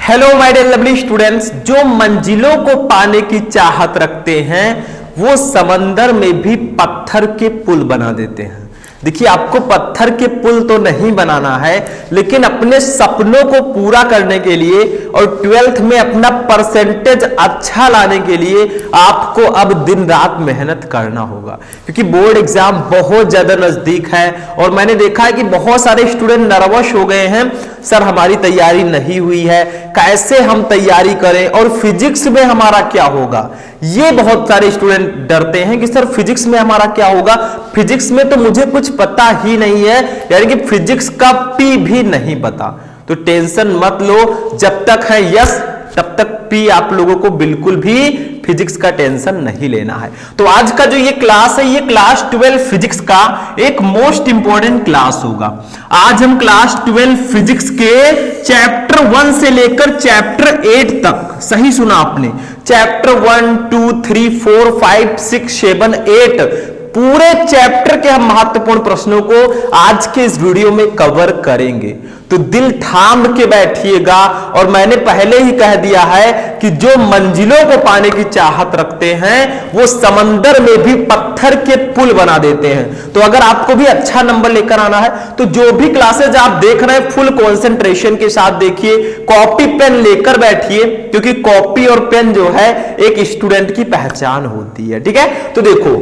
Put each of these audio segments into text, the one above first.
Hello my dear lovely students, जो मंजिलों को पाने की चाहत रखते हैं वो समंदर में भी पत्थर के पुल बना देते हैं। देखिए, आपको पत्थर के पुल तो नहीं बनाना है, लेकिन अपने सपनों को पूरा करने के लिए और 12th में अपना परसेंटेज अच्छा लाने के लिए आपको अब दिन रात मेहनत करना होगा, क्योंकि बोर्ड एग्जाम बहुत ज्यादा नजदीक है। और मैंने देखा है कि बहुत सारे स्टूडेंट नर्वस हो गए हैं, सर हमारी तैयारी नहीं हुई है, कैसे हम तैयारी करें और फिजिक्स में हमारा क्या होगा। ये बहुत सारे स्टूडेंट डरते हैं कि सर फिजिक्स में हमारा क्या होगा, फिजिक्स में तो मुझे कुछ पता ही नहीं है, यानी कि फिजिक्स का पी भी नहीं पता। तो टेंशन मत लो, जब तक है यस तब तक पी आप लोगों को बिल्कुल भी फिजिक्स का टेंशन नहीं लेना है। तो आज का जो ये क्लास है, ये क्लास 12 फिजिक्स का एक मोस्ट इंपॉर्टेंट क्लास होगा। आज हम क्लास 12 फिजिक्स के चैप्टर 1 से लेकर चैप्टर 8 तक, सही सुना आपने, चैप्टर 1 2 3 4 5 6 7 8 पूरे चैप्टर के हम महत्वपूर्ण प्रश्नों को आज के इस वीडियो में कवर करेंगे। तो दिल थाम के बैठिएगा, और मैंने पहले ही कह दिया है कि जो मंजिलों को पाने की चाहत रखते हैं वो समंदर में भी पत्थर के पुल बना देते हैं। तो अगर आपको भी अच्छा नंबर लेकर आना है तो जो भी क्लासेज आप देख रहे हैं फुल कंसंट्रेशन के साथ देखिए, कॉपी पेन लेकर बैठिए, क्योंकि कॉपी और पेन जो है एक स्टूडेंट की पहचान होती है। ठीक है, तो देखो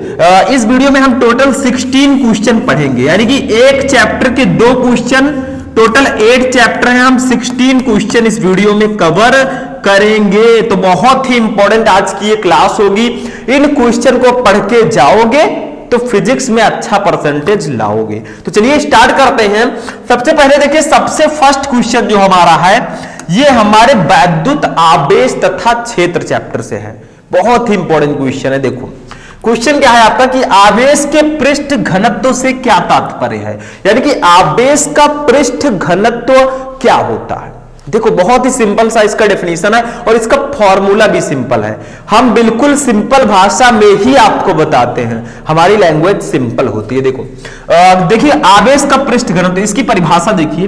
इस वीडियो में हम टोटल 16 क्वेश्चन पढ़ेंगे, यानी कि एक चैप्टर के 2 क्वेश्चन, टोटल 8 चैप्टर हैं, हम 16 क्वेश्चन इस वीडियो में कवर करेंगे। तो बहुत ही इंपॉर्टेंट आज की ये क्लास होगी। इन क्वेश्चन को पढ़ के जाओगे तो फिजिक्स में अच्छा परसेंटेज लाओगे। तो चलिए स्टार्ट करते हैं। सबसे पहले देखिए, सबसे फर्स्ट क्वेश्चन जो हमारा है ये हमारे वैद्युत आवेश तथा क्षेत्र चैप्टर से है। बहुत ही इंपॉर्टेंट क्वेश्चन है। देखो क्वेश्चन क्या है आपका कि आवेश के पृष्ठ घनत्व से क्या तात्पर्य है, यानी कि आवेश का पृष्ठ घनत्व क्या होता है। देखो बहुत ही सिंपल सा इसका डेफिनेशन है और इसका फॉर्मूला भी सिंपल है। हम बिल्कुल सिंपल भाषा में ही आपको बताते हैं, हमारी लैंग्वेज सिंपल होती है। देखो देखिए, आवेश का पृष्ठ घनत्व, इसकी परिभाषा देखिए,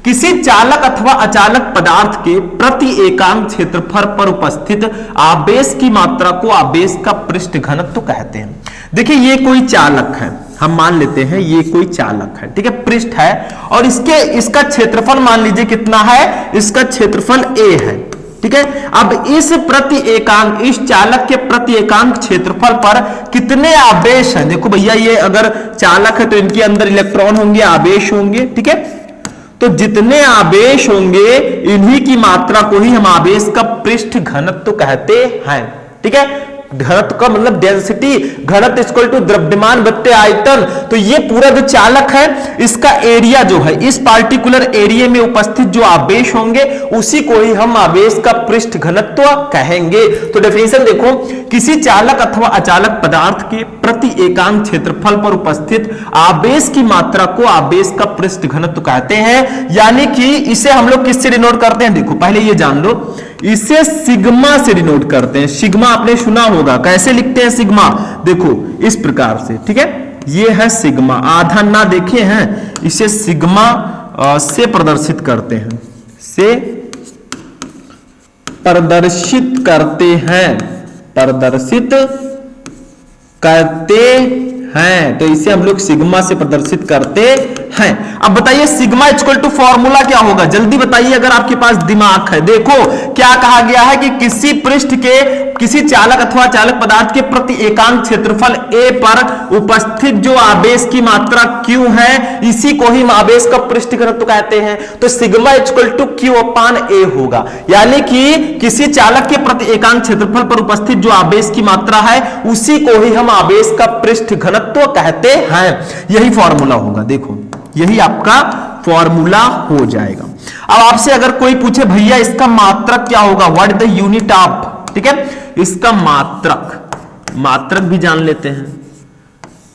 किसी चालक अथवा अचालक पदार्थ के प्रति एकांक क्षेत्रफल पर उपस्थित आवेश की मात्रा को आवेश का पृष्ठ घनत्व कहते हैं। देखिए ये कोई चालक है, हम मान लेते हैं ये कोई चालक है, ठीक है, पृष्ठ है, और इसका क्षेत्रफल मान लीजिए कितना है, इसका क्षेत्रफल a है। ठीक है, अब इस चालक के प्रति एकांक क्षेत्रफल पर कितने आवेश हैं। देखो भैया, ये अगर चालक है तो इनके अंदर इलेक्ट्रॉन होंगे, आवेश होंगे। ठीक है, तो जितने आवेश होंगे इन्हीं की मात्रा को ही हम आवेश का पृष्ठ घनत्व कहते हैं। ठीक है, घनत्व का मतलब डेंसिटी, घनत्व इक्वल टू द्रव्यमान बट्टे आयतन। तो ये पूरा जो चालक है इसका एरिया जो है, इस पार्टिकुलर एरिया में उपस्थित जो आवेश होंगे उसी को ही हम आवेश का पृष्ठ घनत्व कहेंगे। तो डेफिनेशन देखो, किसी चालक अथवा अचालक पदार्थ के प्रति एकांक क्षेत्रफल पर उपस्थित आवेश की मात्रा को आवेश का पृष्ठ घनत्व कहते हैं। यानी कि इसे हम लोग किससे डिनोट करते हैं, देखो पहले ये जान लो, इसे सिग्मा से डिनोट करते हैं। सिग्मा आपने सुना होगा, कैसे लिखते हैं सिग्मा, देखो इस प्रकार से। ठीक है, ये है सिग्मा, आधा ना देखे हैं, इसे सिग्मा से प्रदर्शित करते हैं, से प्रदर्शित करते हैं, प्रदर्शित करते हैं। तो इसे हम लोग सिग्मा से प्रदर्शित करते हैं। अब बताइए सिग्मा इक्वल टू फॉर्मूला क्या होगा, जल्दी बताइए अगर आपके पास दिमाग है। देखो क्या कहा गया है कि किसी पृष्ठ के किसी चालक अथवा चालक पदार्थ के प्रति एकांक क्षेत्रफल a पर उपस्थित जो आवेश की मात्रा q है, इसी को ही आवेश का पृष्ठ घनत्व कहते हैं। तो sigma equal to q upon a होगा, यानी कि किसी चालक के प्रति एकांक क्षेत्रफल पर उपस्थित जो आवेश की मात्रा है उसी को ही हम आवेश का पृष्ठ घनत्व कहते हैं। यही फॉर्मूला होगा, देखो यही आपका फॉर्मूला हो जाएगा। अब आपसे अगर कोई पूछे भैया इसका मात्रक क्या होगा, व्हाट द यूनिट ऑफ, ठीक है, इसका मात्रक भी जान लेते हैं।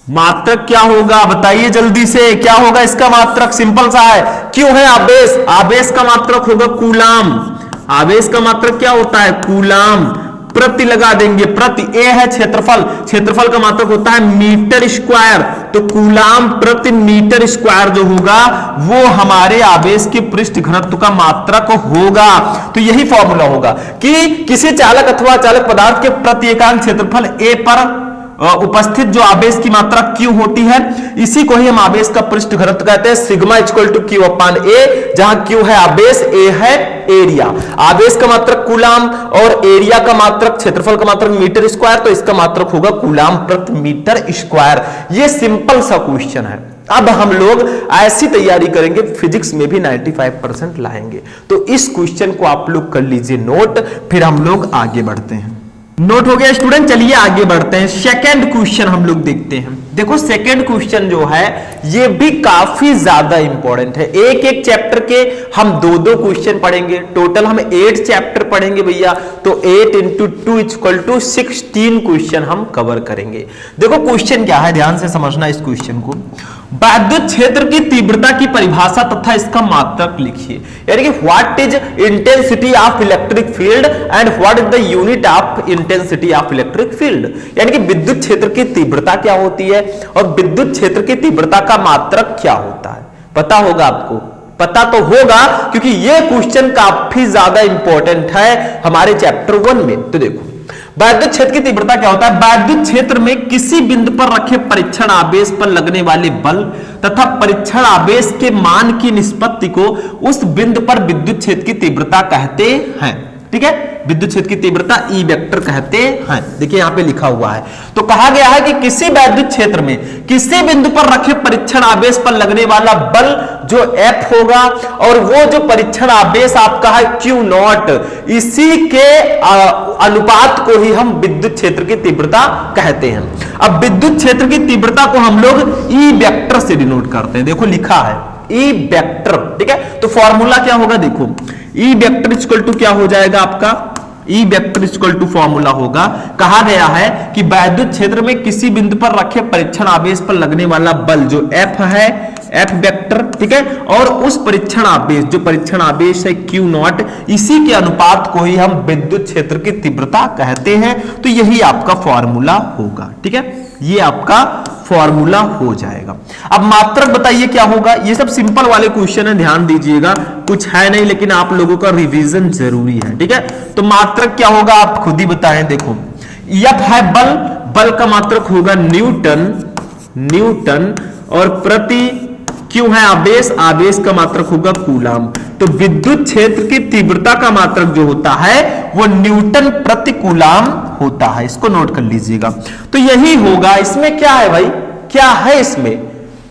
मात्रक क्या होगा बताइए जल्दी से, क्या होगा इसका मात्रक, सिंपल सा है, क्यों है आवेश, आवेश का मात्रक होगा कूलाम। आवेश का मात्रक क्या होता है, कूलाम। प्रति लगा देंगे, प्रति ए है क्षेत्रफल, क्षेत्रफल का मात्रक होता है मीटर स्क्वायर, तो कूलाम प्रति मीटर स्क्वायर जो होगा वो हमारे आवेश के पृष्ठ घनत्व का मात्रक होगा। तो यही फॉर्मूला होगा कि किसी चालक अथवा चालक पदार्थ के प्रति एकांक क्षेत्रफल ए पर उपस्थित जो आवेश की मात्रा Q होती है, इसी को ही हम आवेश का पृष्ठ घनत्व कहते हैं, sigma equal to Q upon A, जहां Q है आवेश, A है एरिया। आवेश का मात्रक कूलाम और एरिया का मात्रक, क्षेत्रफल का मात्रक मीटर स्क्वायर, तो इसका मात्रक होगा कूलाम प्रति मीटर स्क्वायर। ये सिंपल सा क्वेश्चन है। अब हम लोग ऐसी तैयारी करेंगे, फिजिक्स में भी 95% लाएंगे। तो इस क्वेश्चन को आप लोग कर लीजिए नोट, फिर हम लोग आगे बढ़ते हैं। नोट हो गया स्टूडेंट, चलिए आगे बढ़ते हैं। सेकंड क्वेश्चन हम लोग देखते हैं। देखो सेकंड क्वेश्चन जो है ये भी काफी ज्यादा इंपॉर्टेंट है। एक एक चैप्टर के हम दो दो क्वेश्चन पढ़ेंगे, टोटल हम 8 चैप्टर पढ़ेंगे भैया, तो 8 × 2 = 16 क्वेश्चन हम कवर करेंगे। देखो क्वेश्चन क्या है, ध्यान से समझना इस क्वेश्चन को। वैद्युत क्षेत्र की तीव्रता की परिभाषा तथा इसका मात्रक लिखिए, यानी कि what is intensity of electric field and what is the unit of intensity of electric field, यानी कि विद्युत क्षेत्र की तीव्रता क्या होती है और विद्युत क्षेत्र की तीव्रता का मात्रक क्या होता है। पता होगा आपको, पता तो होगा क्योंकि यह क्वेश्चन काफी ज्यादा इंपॉर्टेंट है हमारे चैप्टर 1 में। तो देखो वैद्युत क्षेत्र की तीव्रता क्या होता है। वैद्युत क्षेत्र में किसी बिंदु पर रखे परीक्षण आवेश पर लगने वाले बल तथा परीक्षण आवेश के मान की निष्पत्ति को उस बिंदु पर विद्युत क्षेत्र की तीव्रता कहते हैं। ठीक है, विद्युत क्षेत्र की तीव्रता ई वेक्टर कहते हैं। देखिए यहां पे लिखा हुआ है। तो कहा गया है कि किसी वैद्युत क्षेत्र में किसी बिंदु पर रखे परीक्षण आवेश पर लगने वाला बल जो F होगा और वो जो परीक्षण आवेश आपका है Q0, इसी के अनुपात को ही हम विद्युत क्षेत्र की तीव्रता कहते हैं। अब विद्युत क्षेत्र की तीव्रता को हम लोग ई वेक्टर से डिनोट करते हैं। देखो लिखा है ई वेक्टर, ठीक है। तो फॉर्मूला क्या होगा, देखो ई वेक्टर इक्वल टू क्या हो जाएगा आपका, E vector equal to formula होगा, कहा गया है कि वैद्युत क्षेत्र में किसी बिंदु पर रखे परीक्षण आवेश पर लगने वाला बल जो F है, F वेक्टर, ठीक है, और उस परीक्षण आवेश जो परीक्षण आवेश है Q0, इसी के अनुपात को ही हम विद्युत क्षेत्र की तीव्रता कहते हैं। तो यही आपका फॉर्मूला होगा, ठीक है, ये आपका फॉर्मूला हो जाएगा। अब मात्रक बताइए क्या होगा। ये सब सिंपल वाले क्वेश्चन है, ध्यान दीजिएगा, कुछ है नहीं लेकिन आप लोगों का रिवीजन जरूरी है, ठीक है। तो मात्रक क्या होगा आप खुद ही बताएं। देखो F है बल, बल का मात्रक होगा न्यूटन, न्यूटन, और प्रति Q है आवेश, आवेश का मात्रक होगा कूलाम। तो विद्युत क्षेत्र की तीव्रता का मात्रक जो होता है वो न्यूटन प्रति कूलाम होता है। इसको नोट कर लीजिएगा। तो यही होगा। इसमें क्या है भाई, क्या है इसमें,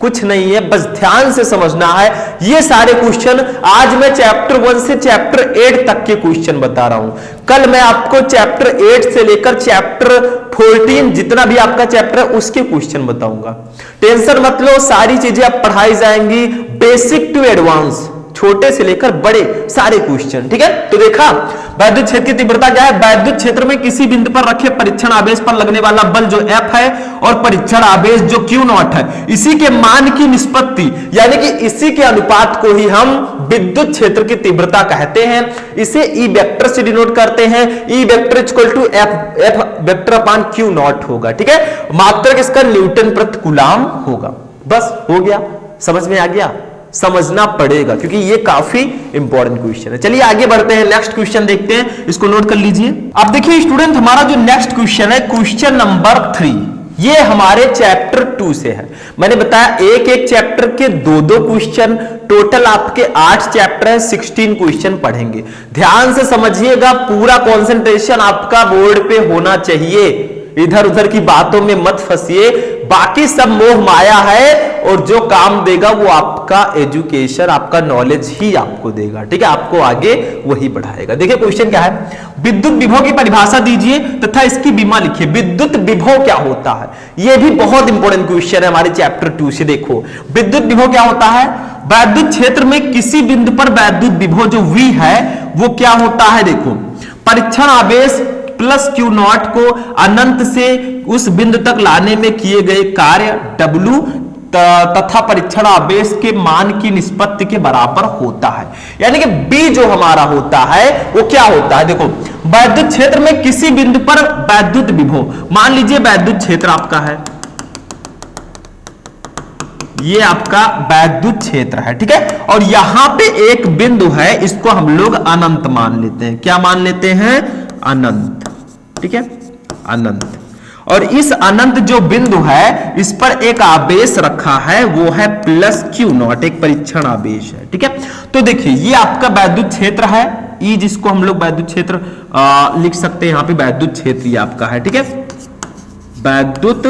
कुछ नहीं है, बस ध्यान से समझना है। ये सारे क्वेश्चन आज मैं चैप्टर 1 से चैप्टर 8 तक के क्वेश्चन बता रहा हूं। कल मैं आपको चैप्टर 8 से लेकर चैप्टर 14 जितना भी आपका चैप्टर है उसके क्वेश्चन बताऊंगा। टेंशन मत लो, सारी चीजें अब पढ़ाई जाएंगी, बेसिक टू एडवांस, छोटे से लेकर बड़े सारे क्वेश्चन, ठीक है। तो देखा वैद्युत क्षेत्र की तीव्रता क्या है। वैद्युत क्षेत्र में किसी बिंदु पर रखे परीक्षण आवेश पर लगने वाला बल जो F है और परीक्षण आवेश जो Q0 है, इसी के मान की निष्पत्ति यानी कि इसी के अनुपात को ही हम विद्युत क्षेत्र की तीव्रता कहते हैं। इसे ई वेक्टर से डिनोट करते हैं। E vector equal to F vector upon Q0 होगा, ठीक है। मात्रक इसका न्यूटन प्रति कूलाम होगा। बस हो गया, समझ में आ गया, समझना पड़ेगा क्योंकि ये काफी इंपॉर्टेंट क्वेश्चन है। चलिए आगे बढ़ते हैं, नेक्स्ट क्वेश्चन देखते हैं, इसको नोट कर लीजिए। अब देखिए स्टूडेंट, हमारा जो नेक्स्ट क्वेश्चन है क्वेश्चन नंबर 3, ये हमारे चैप्टर 2 से है। मैंने बताया एक एक चैप्टर के दो दो क्वेश्चन, टोटल आपके 8 चैप्टर है, 16 क्वेश्चन पढ़ेंगे। ध्यान से समझिएगा, पूरा कंसंट्रेशन आपका बोर्ड पे होना चाहिए, इधर उधर की बातों में मत फंसिए। बाकी सब मोह माया है और जो काम देगा वो आपका एजुकेशन, आपका नॉलेज ही आपको देगा, ठीक है, आपको आगे वही बढ़ाएगा। देखिए क्वेश्चन क्या है, विद्युत विभव की परिभाषा दीजिए तथा इसकी बीमा लिखिए। विद्युत विभव क्या होता है, ये भी बहुत इंपॉर्टेंट क्वेश्चन है हमारे चैप्टर 2 से। देखो विद्युत विभव क्या होता है, वैद्युत क्षेत्र में किसी बिंदु पर वैद्युत विभव जो V है वो क्या होता है। देखो परीक्षण आवेश प्लस Q0 को अनंत से उस बिंदु तक लाने में किए गए कार्य W तथा परीक्षण आवेश के मान की निष्पत्ति के बराबर होता है। यानी कि बी जो हमारा होता है वो क्या होता है, देखो वैद्युत क्षेत्र में किसी बिंदु पर वैद्युत विभव, मान लीजिए वैद्युत क्षेत्र आपका है, ये आपका वैद्युत क्षेत्र है, ठीक है, और यहां पे एक बिंदु है, इसको हम लोग अनंत मान लेते हैं। क्या मान लेते हैं, अनंत, ठीक है, अनंत। और इस अनंत जो बिंदु है इस पर एक आवेश रखा है, वो है प्लस क्यू नॉट, एक परीक्षण आवेश है, ठीक है। तो देखिए ये आपका वैद्युत क्षेत्र है, ई जिसको हम लोग वैद्युत क्षेत्र लिख सकते हैं, यहां पे वैद्युत क्षेत्र ये आपका है, ठीक है, वैद्युत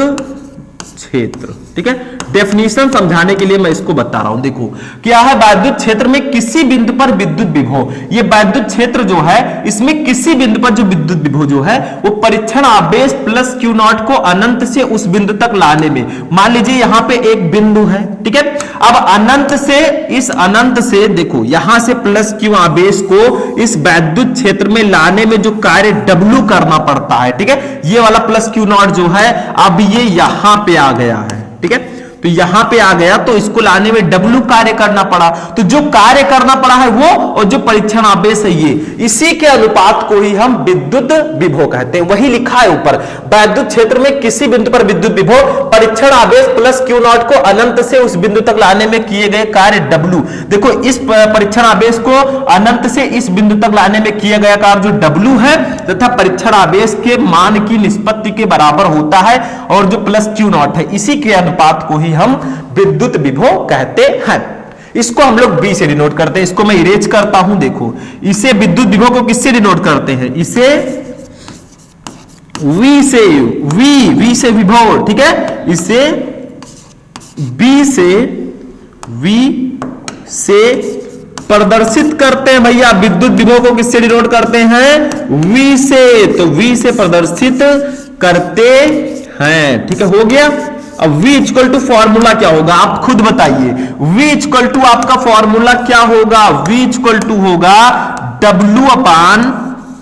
क्षेत्र, ठीक है। डेफिनेशन समझाने के लिए मैं इसको बता रहा हूं, देखो क्या है, वैद्युत क्षेत्र में किसी बिंदु पर विद्युत विभव, ये वैद्युत क्षेत्र जो है इसमें किसी बिंदु पर जो विद्युत विभव जो है वो परीक्षण आवेश प्लस क्यू नॉट को अनंत से उस बिंदु तक लाने में, मान लीजिए यहां पे एक बिंदु है, ठीक है, अब अनंत से, इस अनंत से देखो यहां से प्लस क्यू आवेश को इस वैद्युत क्षेत्र में लाने में जो कार्य W करना पड़ता है, ठीक है, ये वाला प्लस क्यू नॉट जो है अब ये यहां पे आ गया है, ठीक है, तो यहां पे आ गया तो इसको लाने में W कार्य करना पड़ा, तो जो कार्य करना पड़ा है वो, और जो परीक्षण आवेश है ये, इसी के अनुपात को ही हम विद्युत विभव कहते हैं। वही लिखा है ऊपर, वैद्युत क्षेत्र में किसी बिंदु पर विद्युत विभव परीक्षण आवेश प्लस क्यू नॉट को अनंत से उस बिंदु तक लाने में किए गए कार्य W। देखो इस परीक्षण आवेश को अनंत से इस बिंदु तक लाने में किया गया कार्य जो W है तथा परीक्षण आवेश के मान की निष्पत्ति के बराबर होता है, और जो प्लस क्यू नॉट है इसी के अनुपात को ही हम विद्युत विभव कहते हैं। इसको हम लोग V से डिनोट करते हैं, इसको मैं इरेज करता हूं, देखो इसे विद्युत विभव को किससे डिनोट करते हैं, इसे V से, V से विभव, ठीक है, इसे V से प्रदर्शित करते हैं भैया, विद्युत विभव को किससे डिनोट करते हैं, V से, तो V से प्रदर्शित करते हैं, ठीक है, हो गया। अब V इक्वल टू फॉर्मूला क्या होगा आप खुद बताइए, V इक्वल टू आपका फॉर्मूला क्या होगा, V इक्वल टू होगा W अपान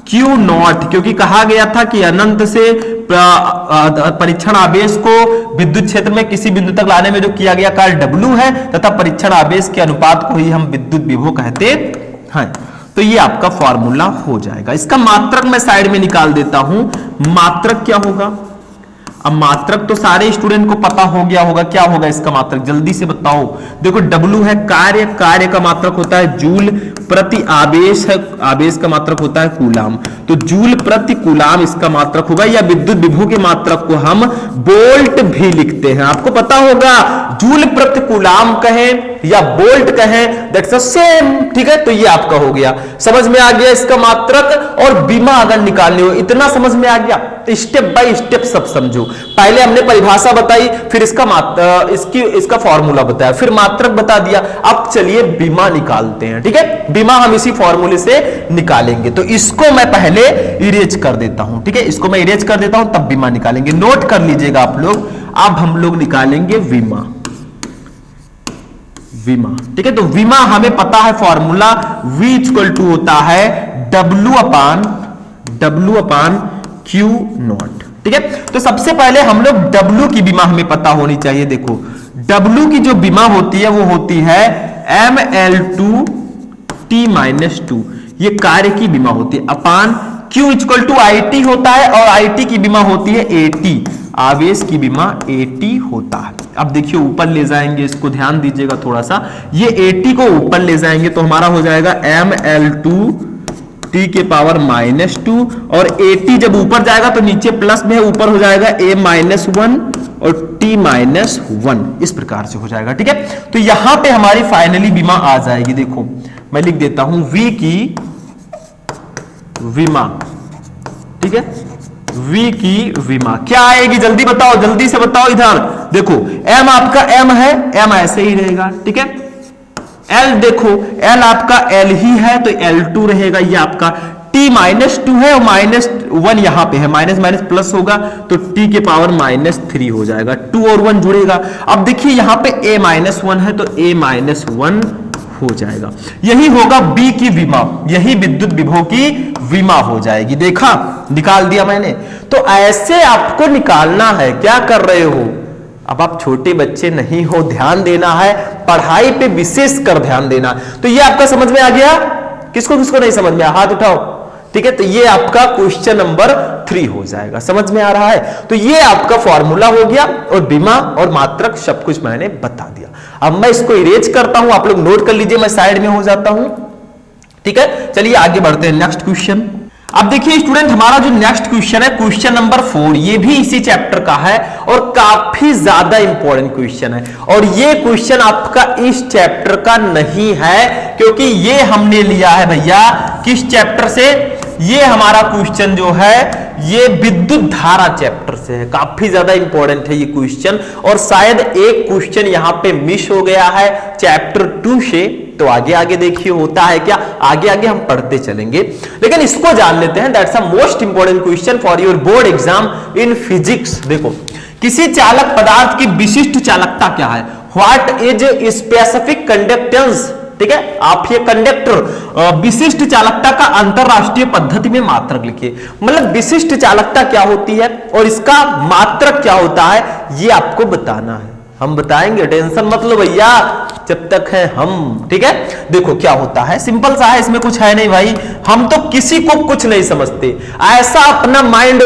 क्यू नॉट, क्योंकि कहा गया था कि अनंत से परीक्षण आवेश को विद्युत क्षेत्र में किसी बिंदु तक लाने में जो किया गया कार्य W है तथा परीक्षण आवेश के अनुपात को ही हम विद्युत विभव कहते हैं। तो ये आपका फॉर्मूला हो जाएगा। इसका मात्रक मैं साइड में निकाल देता हूं, मात्रक क्या होगा, अब मात्रक तो सारे स्टूडेंट को पता हो गया होगा, क्या होगा इसका मात्रक जल्दी से बताओ, देखो W है कार्य, कार्य का मात्रक होता है जूल प्रति आवेश है, आवेश का मात्रक होता है कूलाम, तो जूल प्रति कूलाम इसका मात्रक होगा, या विद्युत विभव के मात्रक को हम वोल्ट भी लिखते हैं, आपको पता होगा, जूल प्रति कूलाम कहें या वोल्ट कहें दैट्स द सेम, ठीक है। तो ये आपका हो गया, समझ में आ गया इसका मात्रक, और बीमा अगर निकालनी हो, इतना समझ में आ गया, तो स्टेप बाय स्टेप सब समझो। पहले हमने परिभाषा बताई, फिर इसका फॉर्मूला बताया, फिर मात्रक बता दिया, अब चलिए बीमा निकालते हैं, ठीक है। बीमा हम इसी फॉर्मूले से निकालेंगे, तो इसको मैं पहले इरेज कर देता हूं, ठीक है, इसको मैं इरेज कर देता हूं तब बीमा निकालेंगे, नोट कर लीजिएगा आप लोग। अब हम लोग निकालेंगे बीमा, ठीक है। तो बीमा हमें पता है फॉर्मूला V इक्वल टू होता है W अपान क्यू नॉट, ठीक है। तो सबसे पहले हम लोग W की बीमा हमें पता होनी चाहिए, देखो W की जो बीमा होती है वो होती है mL2 T-2, ये कार्य की बीमा होती है, अपान Q इक्वल टू IT होता है, और IT की बीमा होती है AT, आवेश की बीमा AT होता है। अब देखिए ऊपर ले जाएंगे, इसको ध्यान दीजिएगा थोड़ा सा, ये AT को ऊपर ले जाएंगे तो हमारा हो जाएगा mL2 T के पावर -2, और AT जब ऊपर जाएगा तो नीचे प्लस में है, ऊपर हो जाएगा A-1 और T-1, इस प्रकार से हो जाएगा, ठीक है। तो यहां पे हमारी फाइनली बीमा आ जाएगी, देखो मैं लिख देता हूं V की विमा, ठीक है, V की विमा क्या आएगी जल्दी बताओ, जल्दी से बताओ, इधर देखो M आपका M है, M ऐसे ही रहेगा, ठीक है। L देखो L आपका L ही है तो L2 रहेगा, ये आपका T-2 है और -1 यहां पे है, माइनस माइनस प्लस होगा तो T के पावर -3 हो जाएगा, 2 और 1 जुड़ेगा। अब देखिए यहां पे A-1 है तो A-1 हो जाएगा, यही होगा B की विमा, यही विद्युत विभव की विमा हो जाएगी। देखा, निकाल दिया मैंने। तो ऐसे आपको निकालना है, क्या कर रहे हो, अब आप छोटे बच्चे नहीं हो, ध्यान देना है पढ़ाई पे, विशेष कर ध्यान देना। तो ये आपका समझ में आ गया? किसको किसको नहीं समझ में आया हाथ उठाओ। ठीक है, तो ये आपका क्वेश्चन नंबर 3 हो जाएगा। समझ में आ रहा है? तो ये आपका फॉर्मूला हो गया और बीमा और मात्रक सब कुछ मैंने बता दिया। अब मैं इसको इरेज करता हूं, आप लोग नोट कर लीजिए, मैं साइड में हो जाता हूं। ठीक है, चलिए आगे बढ़ते हैं नेक्स्ट क्वेश्चन। अब देखिए स्टूडेंट, हमारा जो नेक्स्ट क्वेश्चन है क्वेश्चन नंबर 4, ये भी इसी चैप्टर का है और काफी ज्यादा इंपॉर्टेंट क्वेश्चन है। और ये क्वेश्चन आपका इस चैप्टर का नहीं है, क्योंकि ये हमने लिया है भैया किस चैप्टर से? ये हमारा क्वेश्चन जो है ये विद्युत धारा चैप्टर से है। काफी ज्यादा इंपॉर्टेंट है ये क्वेश्चन, और शायद एक क्वेश्चन यहां पे मिस हो गया है चैप्टर 2 से। तो आगे आगे देखिए होता है क्या, आगे आगे हम पढ़ते चलेंगे, लेकिन इसको जान लेते हैं। That's a most important question for your board exam in physics. देखो, किसी चालक पदार्थ की विशिष्ट चालकता क्या है? What is specific conductance? ठीक है, आप ये कंडक्टर विशिष्ट चालकता का अंतरराष्ट्रीय पद्धति में मात्रक लिखिए। मतलब विशिष्ट चालकता क्या होती है और इसका मात्रक क्या होता है, ये आपको बताना है। हम बताएंगे, टेंशन मत लो भैया, जब तक है हम। ठीक है, देखो क्या होता है, सिंपल सा है, इसमें कुछ है नहीं भाई। हम तो किसी को कुछ नहीं समझते। ऐसा अपना माइंड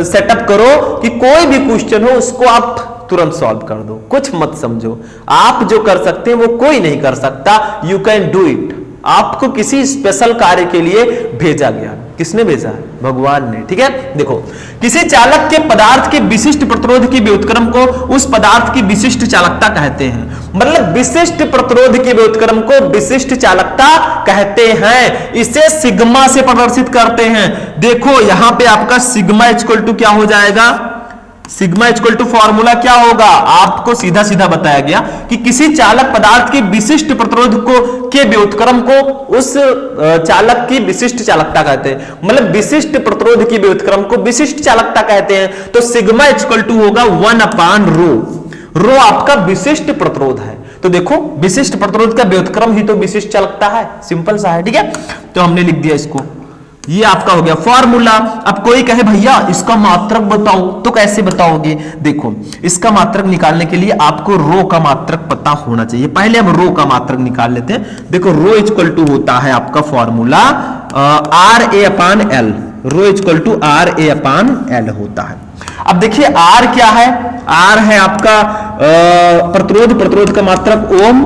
सेटअप करो कि कोई भी क्वेश्चन हो उसको आप तुरंत सॉल्व कर दो, कुछ मत समझो। आप जो कर सकते हैं वो कोई नहीं कर सकता। You can do it. आपको किसी स्पेशल कार्य के लिए भेजा गया। किसने भेजा है? भगवान ने। ठीक है, देखो, किसी चालक के पदार्थ के विशिष्ट प्रतिरोध की व्युत्क्रम को उस पदार्थ की विशिष्ट चालकता कहते हैं। मतलब विशिष्ट प्रतिरोध के व्युत्क्रम को विशिष्ट चालकता कहते हैं। इसे सिग्मा से प्रदर्शित करते हैं। देखो यहां पे आपका सिग्मा इक्वल टू क्या हो जाएगा? सिग्मा इक्वल टू फॉर्मूला क्या होगा? आपको सीधा सीधा बताया गया कि किसी चालक पदार्थ के विशिष्ट प्रतिरोध को के व्युत्क्रम को उस चालक की विशिष्ट चालकता कहते हैं। मतलब विशिष्ट प्रतिरोध की व्युत्क्रम को विशिष्ट चालकता कहते हैं। तो सिग्मा इक्वल टू होगा 1/ρ। रो आपका विशिष्ट प्रतिरोध है। तो देखो, विशिष्ट प्रतिरोध का व्युत्क्रम ही तो विशिष्ट चालकता है। सिंपल सा है। ठीक है, तो हमने लिख दिया इसको, ये आपका हो गया फॉर्मूला। अब कोई कहे भैया इसका मात्रक बताओ, तो कैसे बताओगे? देखो, इसका मात्रक निकालने के लिए आपको रो का मात्रक पता होना चाहिए। पहले हम रो का मात्रक निकाल लेते हैं। देखो, रो इक्वल टू होता है आपका formula RA/L। Rho equal to RA/L होता है। अब देखिए R क्या है? R है आपका प्रतिरोध, प्रतिरोध का मात्रक ओम।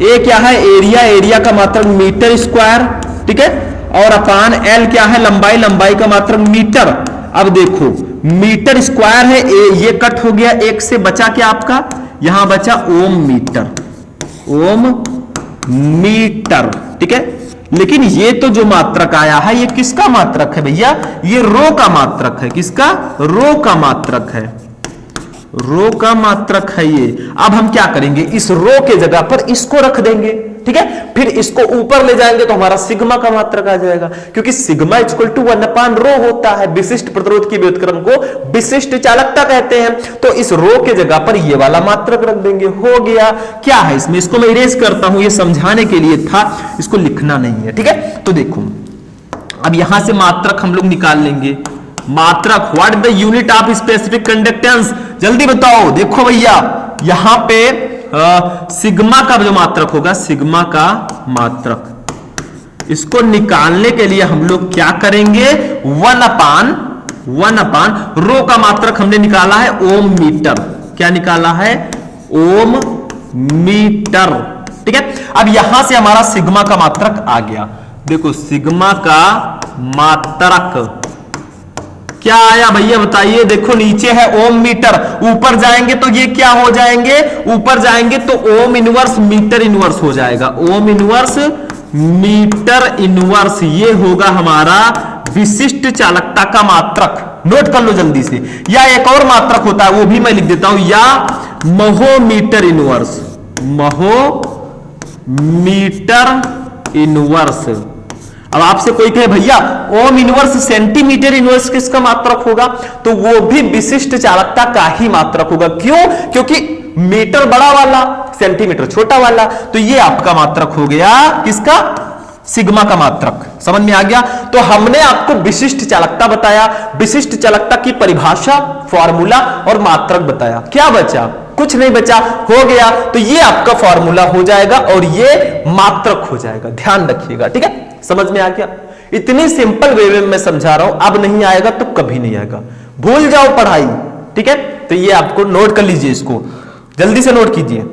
ए क्या है? एरिया, एरिया का मात्रक मीटर स्क्वायर। ठीक है, और अपान एल क्या है? लंबाई, लंबाई का मात्रक मीटर। अब देखो, मीटर स्क्वायर है, ये कट हो गया, एक से बचा क्या आपका? यहां बचा ओम मीटर। ओम मीटर। ठीक है, लेकिन ये तो जो मात्रक आया है ये किसका मात्रक है भैया? ये रो का मात्रक है। किसका? रो का मात्रक है। रो का मात्रक है ये। अब हम क्या करेंगे? इस रो के जगह पर इसको रख देंगे। ठीक है, फिर इसको ऊपर ले जाएंगे तो हमारा सिग्मा का मात्रक आ जाएगा, क्योंकि सिग्मा इक्वल टू 1/ρ होता है। विशिष्ट प्रतिरोध की व्युत्क्रम को विशिष्ट चालकता कहते हैं। तो इस रो के जगह पर ये वाला मात्रक रख देंगे। हो गया। क्या है इसमें? इसको मैं इरेज करता हूं, ये समझाने के लिए था, इसको लिखना नहीं है। ठीक है, तो देखो, अब यहां से मात्रक हम लोग निकाल लेंगे। मात्रक, what the unit of specific conductance? जल्दी बताओ। देखो भैया, यहां पे सिग्मा का जो मात्रक होगा, सिग्मा का मात्रक, इसको निकालने के लिए हम लोग क्या करेंगे? 1/1/, रो का मात्रक हमने निकाला है ओम मीटर। क्या निकाला है? ओम मीटर। ठीक है, अब यहां से हमारा सिग्मा का मात्रक आ गया। देखो, सिग्मा का मात्रक क्या आया भैया बताइए? देखो, नीचे है ओम मीटर, ऊपर जाएंगे तो ये क्या हो जाएंगे? ऊपर जाएंगे तो ओम इनवर्स मीटर इनवर्स हो जाएगा। ओम इनवर्स मीटर इनवर्स, ये होगा हमारा विशिष्ट चालकता का मात्रक। नोट कर लो जल्दी से। या एक और मात्रक होता है, वो भी मैं लिख देता हूं, या महोमीटर इनवर्स। महोमीटर इनवर्स। अब आपसे कोई कहे भैया ओम इनवर्स सेंटीमीटर इनवर्स किसका मात्रक होगा? तो वो भी विशिष्ट चालकता का ही मात्रक होगा। क्यों? क्योंकि मीटर बड़ा वाला, सेंटीमीटर छोटा वाला। तो ये आपका मात्रक हो गया किसका? सिग्मा का मात्रक। समझ में आ गया? तो हमने आपको विशिष्ट चालकता बताया, विशिष्ट चालकता की परिभाषा, फॉर्मूला और मात्रक बताया। क्या बचा? कुछ नहीं बचा, हो गया। तो ये आपका फॉर्मूला हो जाएगा और ये मात्रक हो जाएगा, ध्यान रखिएगा। ठीक है, समझ में आ गया? इतनी सिंपल वे में मैं समझा रहा हूं, अब नहीं आएगा तो कभी नहीं आएगा, भूल जाओ पढ़ाई। ठीक है, तो ये आपको नोट कर लीजिए, इसको जल्दी से नोट कीजिए।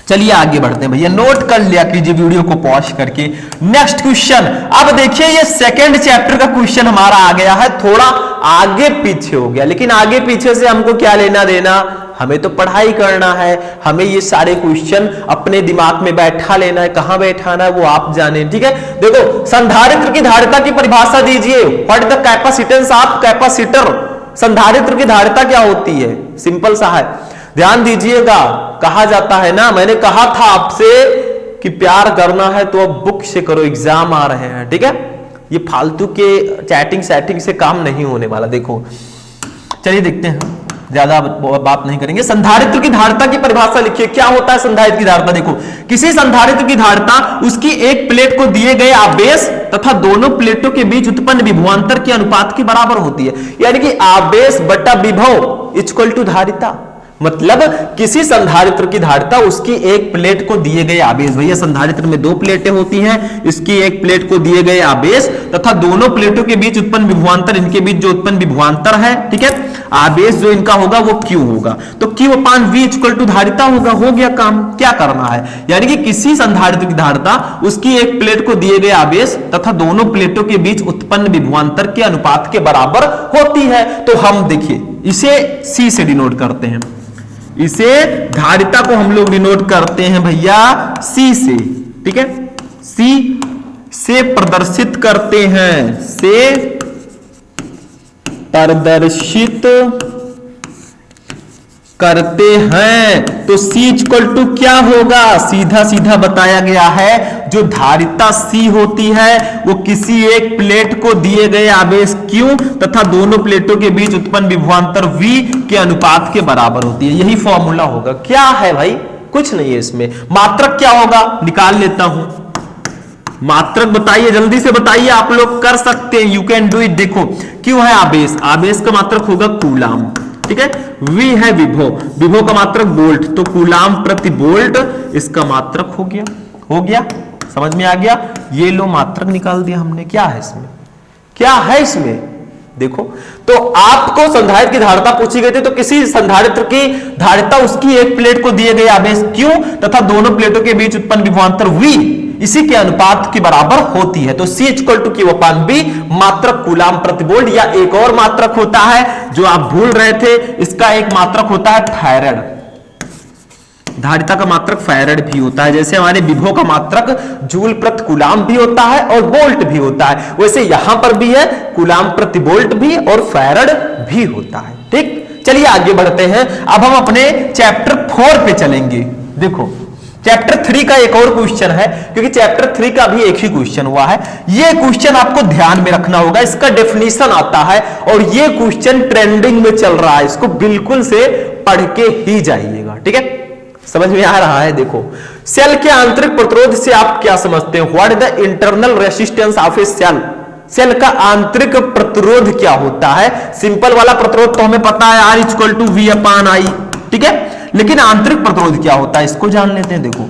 चलिए आगे बढ़ते हैं भैया, नोट कर लिया कीजिए वीडियो को पॉज करके। नेक्स्ट क्वेश्चन, अब देखिए ये सेकंड चैप्टर का क्वेश्चन हमारा आ गया है, थोड़ा आगे पीछे हो गया, लेकिन आगे पीछे से हमको क्या लेना देना, हमें तो पढ़ाई करना है, हमें ये सारे क्वेश्चन अपने दिमाग में बैठा लेना है, कहां बैठाना है वो आप जाने। ठीक है, देखो संधारित्र की धारिता की परिभाषा दीजिए, what the capacitance of capacitor. संधारित्र की धारिता क्या होती है? सिंपल सा है, ध्यान दीजिएगा। कहा जाता है ना, मैंने कहा था आपसे कि प्यार करना है तो अब बुक से करो, एग्जाम आ रहे हैं। ठीक है, ये फालतू के चैटिंग सेटिंग से काम नहीं होने वाला। देखो चलिए देखते हैं, ज्यादा बात नहीं करेंगे। संधारित्र की धारिता की परिभाषा लिखिए, क्या होता है संधारित्र की धारिता? देखो, किसी संधारित्र की धारिता उसकी एक प्लेट को दिए गए आवेश तथा दोनों प्लेटों के बीच उत्पन्न विभवांतर के अनुपात के बराबर होती है। यानी कि आवेश बटा विभव इक्वल टू धारिता। मतलब किसी संधारित्र की धारिता उसकी एक प्लेट को दिए गए आवेश, भैया संधारित्र में दो प्लेटें होती हैं, इसकी एक प्लेट को दिए गए आवेश तथा दोनों प्लेटों के बीच उत्पन्न विभवांतर, इनके बीच जो उत्पन्न विभवांतर है, ठीक है, आवेश जो इनका होगा वो Q होगा, तो Q upon V equal to धारिता होगा। हो गया काम। क्या करना है? यानी कि किसी संधारित्र की धारिता उसकी एक प्लेट को दिए गए आवेश तथा दोनों प्लेटों के बीच उत्पन्न विभवांतर के अनुपात के बराबर होती है। तो हम देखिए इसे C से डिनोट करते हैं, इसे धारिता को हम लोग डिनोट करते हैं भैया C से। ठीक है, C से प्रदर्शित करते हैं, से प्रदर्शित करते हैं। तो C इक्वल टू क्या होगा? सीधा सीधा बताया गया है, जो धारिता C होती है वो किसी एक प्लेट को दिए गए आवेश Q तथा दोनों प्लेटों के बीच उत्पन्न विभवांतर V के अनुपात के बराबर होती है। यही फॉर्मूला होगा। क्या है भाई? कुछ नहीं है इसमें। मात्रक क्या होगा? निकाल लेता हूं, मात्रक बताइए, जल्दी से बताइए, आप लोग कर सकते हैं, यू कैन डू इट। देखो क्यों है आवेश, आवेश का मात्रक होगा कूलाम। ठीक है, V है विभव, विभव का मात्रक वोल्ट, तो कूलाम प्रति वोल्ट इसका मात्रक हो गया। हो गया, समझ में आ गया? ये लो मात्रक निकाल दिया हमने। क्या है इसमें? क्या है इसमें? देखो, तो आपको संधारित्र की धारिता पूछी गई थी, तो किसी संधारित्र की धारिता उसकी एक प्लेट को दिए गए आवेश Q तथा दोनों प्लेटों के बीच उत्पन्न विभवांतर V इसी के अनुपात के बराबर होती है। तो C equal to Q upon B, मात्रक कूलाम प्रति वोल्ट। या एक और मात्रक होता है जो आप भूल रहे थे, इसका एक मात्रक होता है फैराड। धारिता का मात्रक फैराड भी होता है, जैसे हमारे विभव का मात्रक जूल प्रति कूलाम भी होता है और वोल्ट भी होता है, वैसे यहां पर भी है, कूलाम प्रति वोल्ट भी और फैराड भी होता है। ठीक, चलिए आगे बढ़ते हैं। अब हम अपने चैप्टर 4 पे चलेंगे। देखो चैप्टर 3 का एक और क्वेश्चन है, क्योंकि चैप्टर 3 का भी एक ही क्वेश्चन हुआ है। ये क्वेश्चन आपको ध्यान में रखना होगा, इसका डेफिनेशन आता है और ये क्वेश्चन ट्रेंडिंग में चल रहा है, इसको बिल्कुल से पढ़ के ही जाइएगा। ठीक है, समझ में आ रहा है? देखो, सेल के आंतरिक प्रतिरोध से आप क्या समझते हैं? What is the internal resistance of a cell? Cell का आंतरिक प्रतिरोध क्या होता है? सिंपल वाला प्रतिरोध तो हमें पता है, R equal to V upon I। ठीक है, लेकिन आंतरिक प्रतिरोध क्या होता है इसको जान लेते हैं। देखो,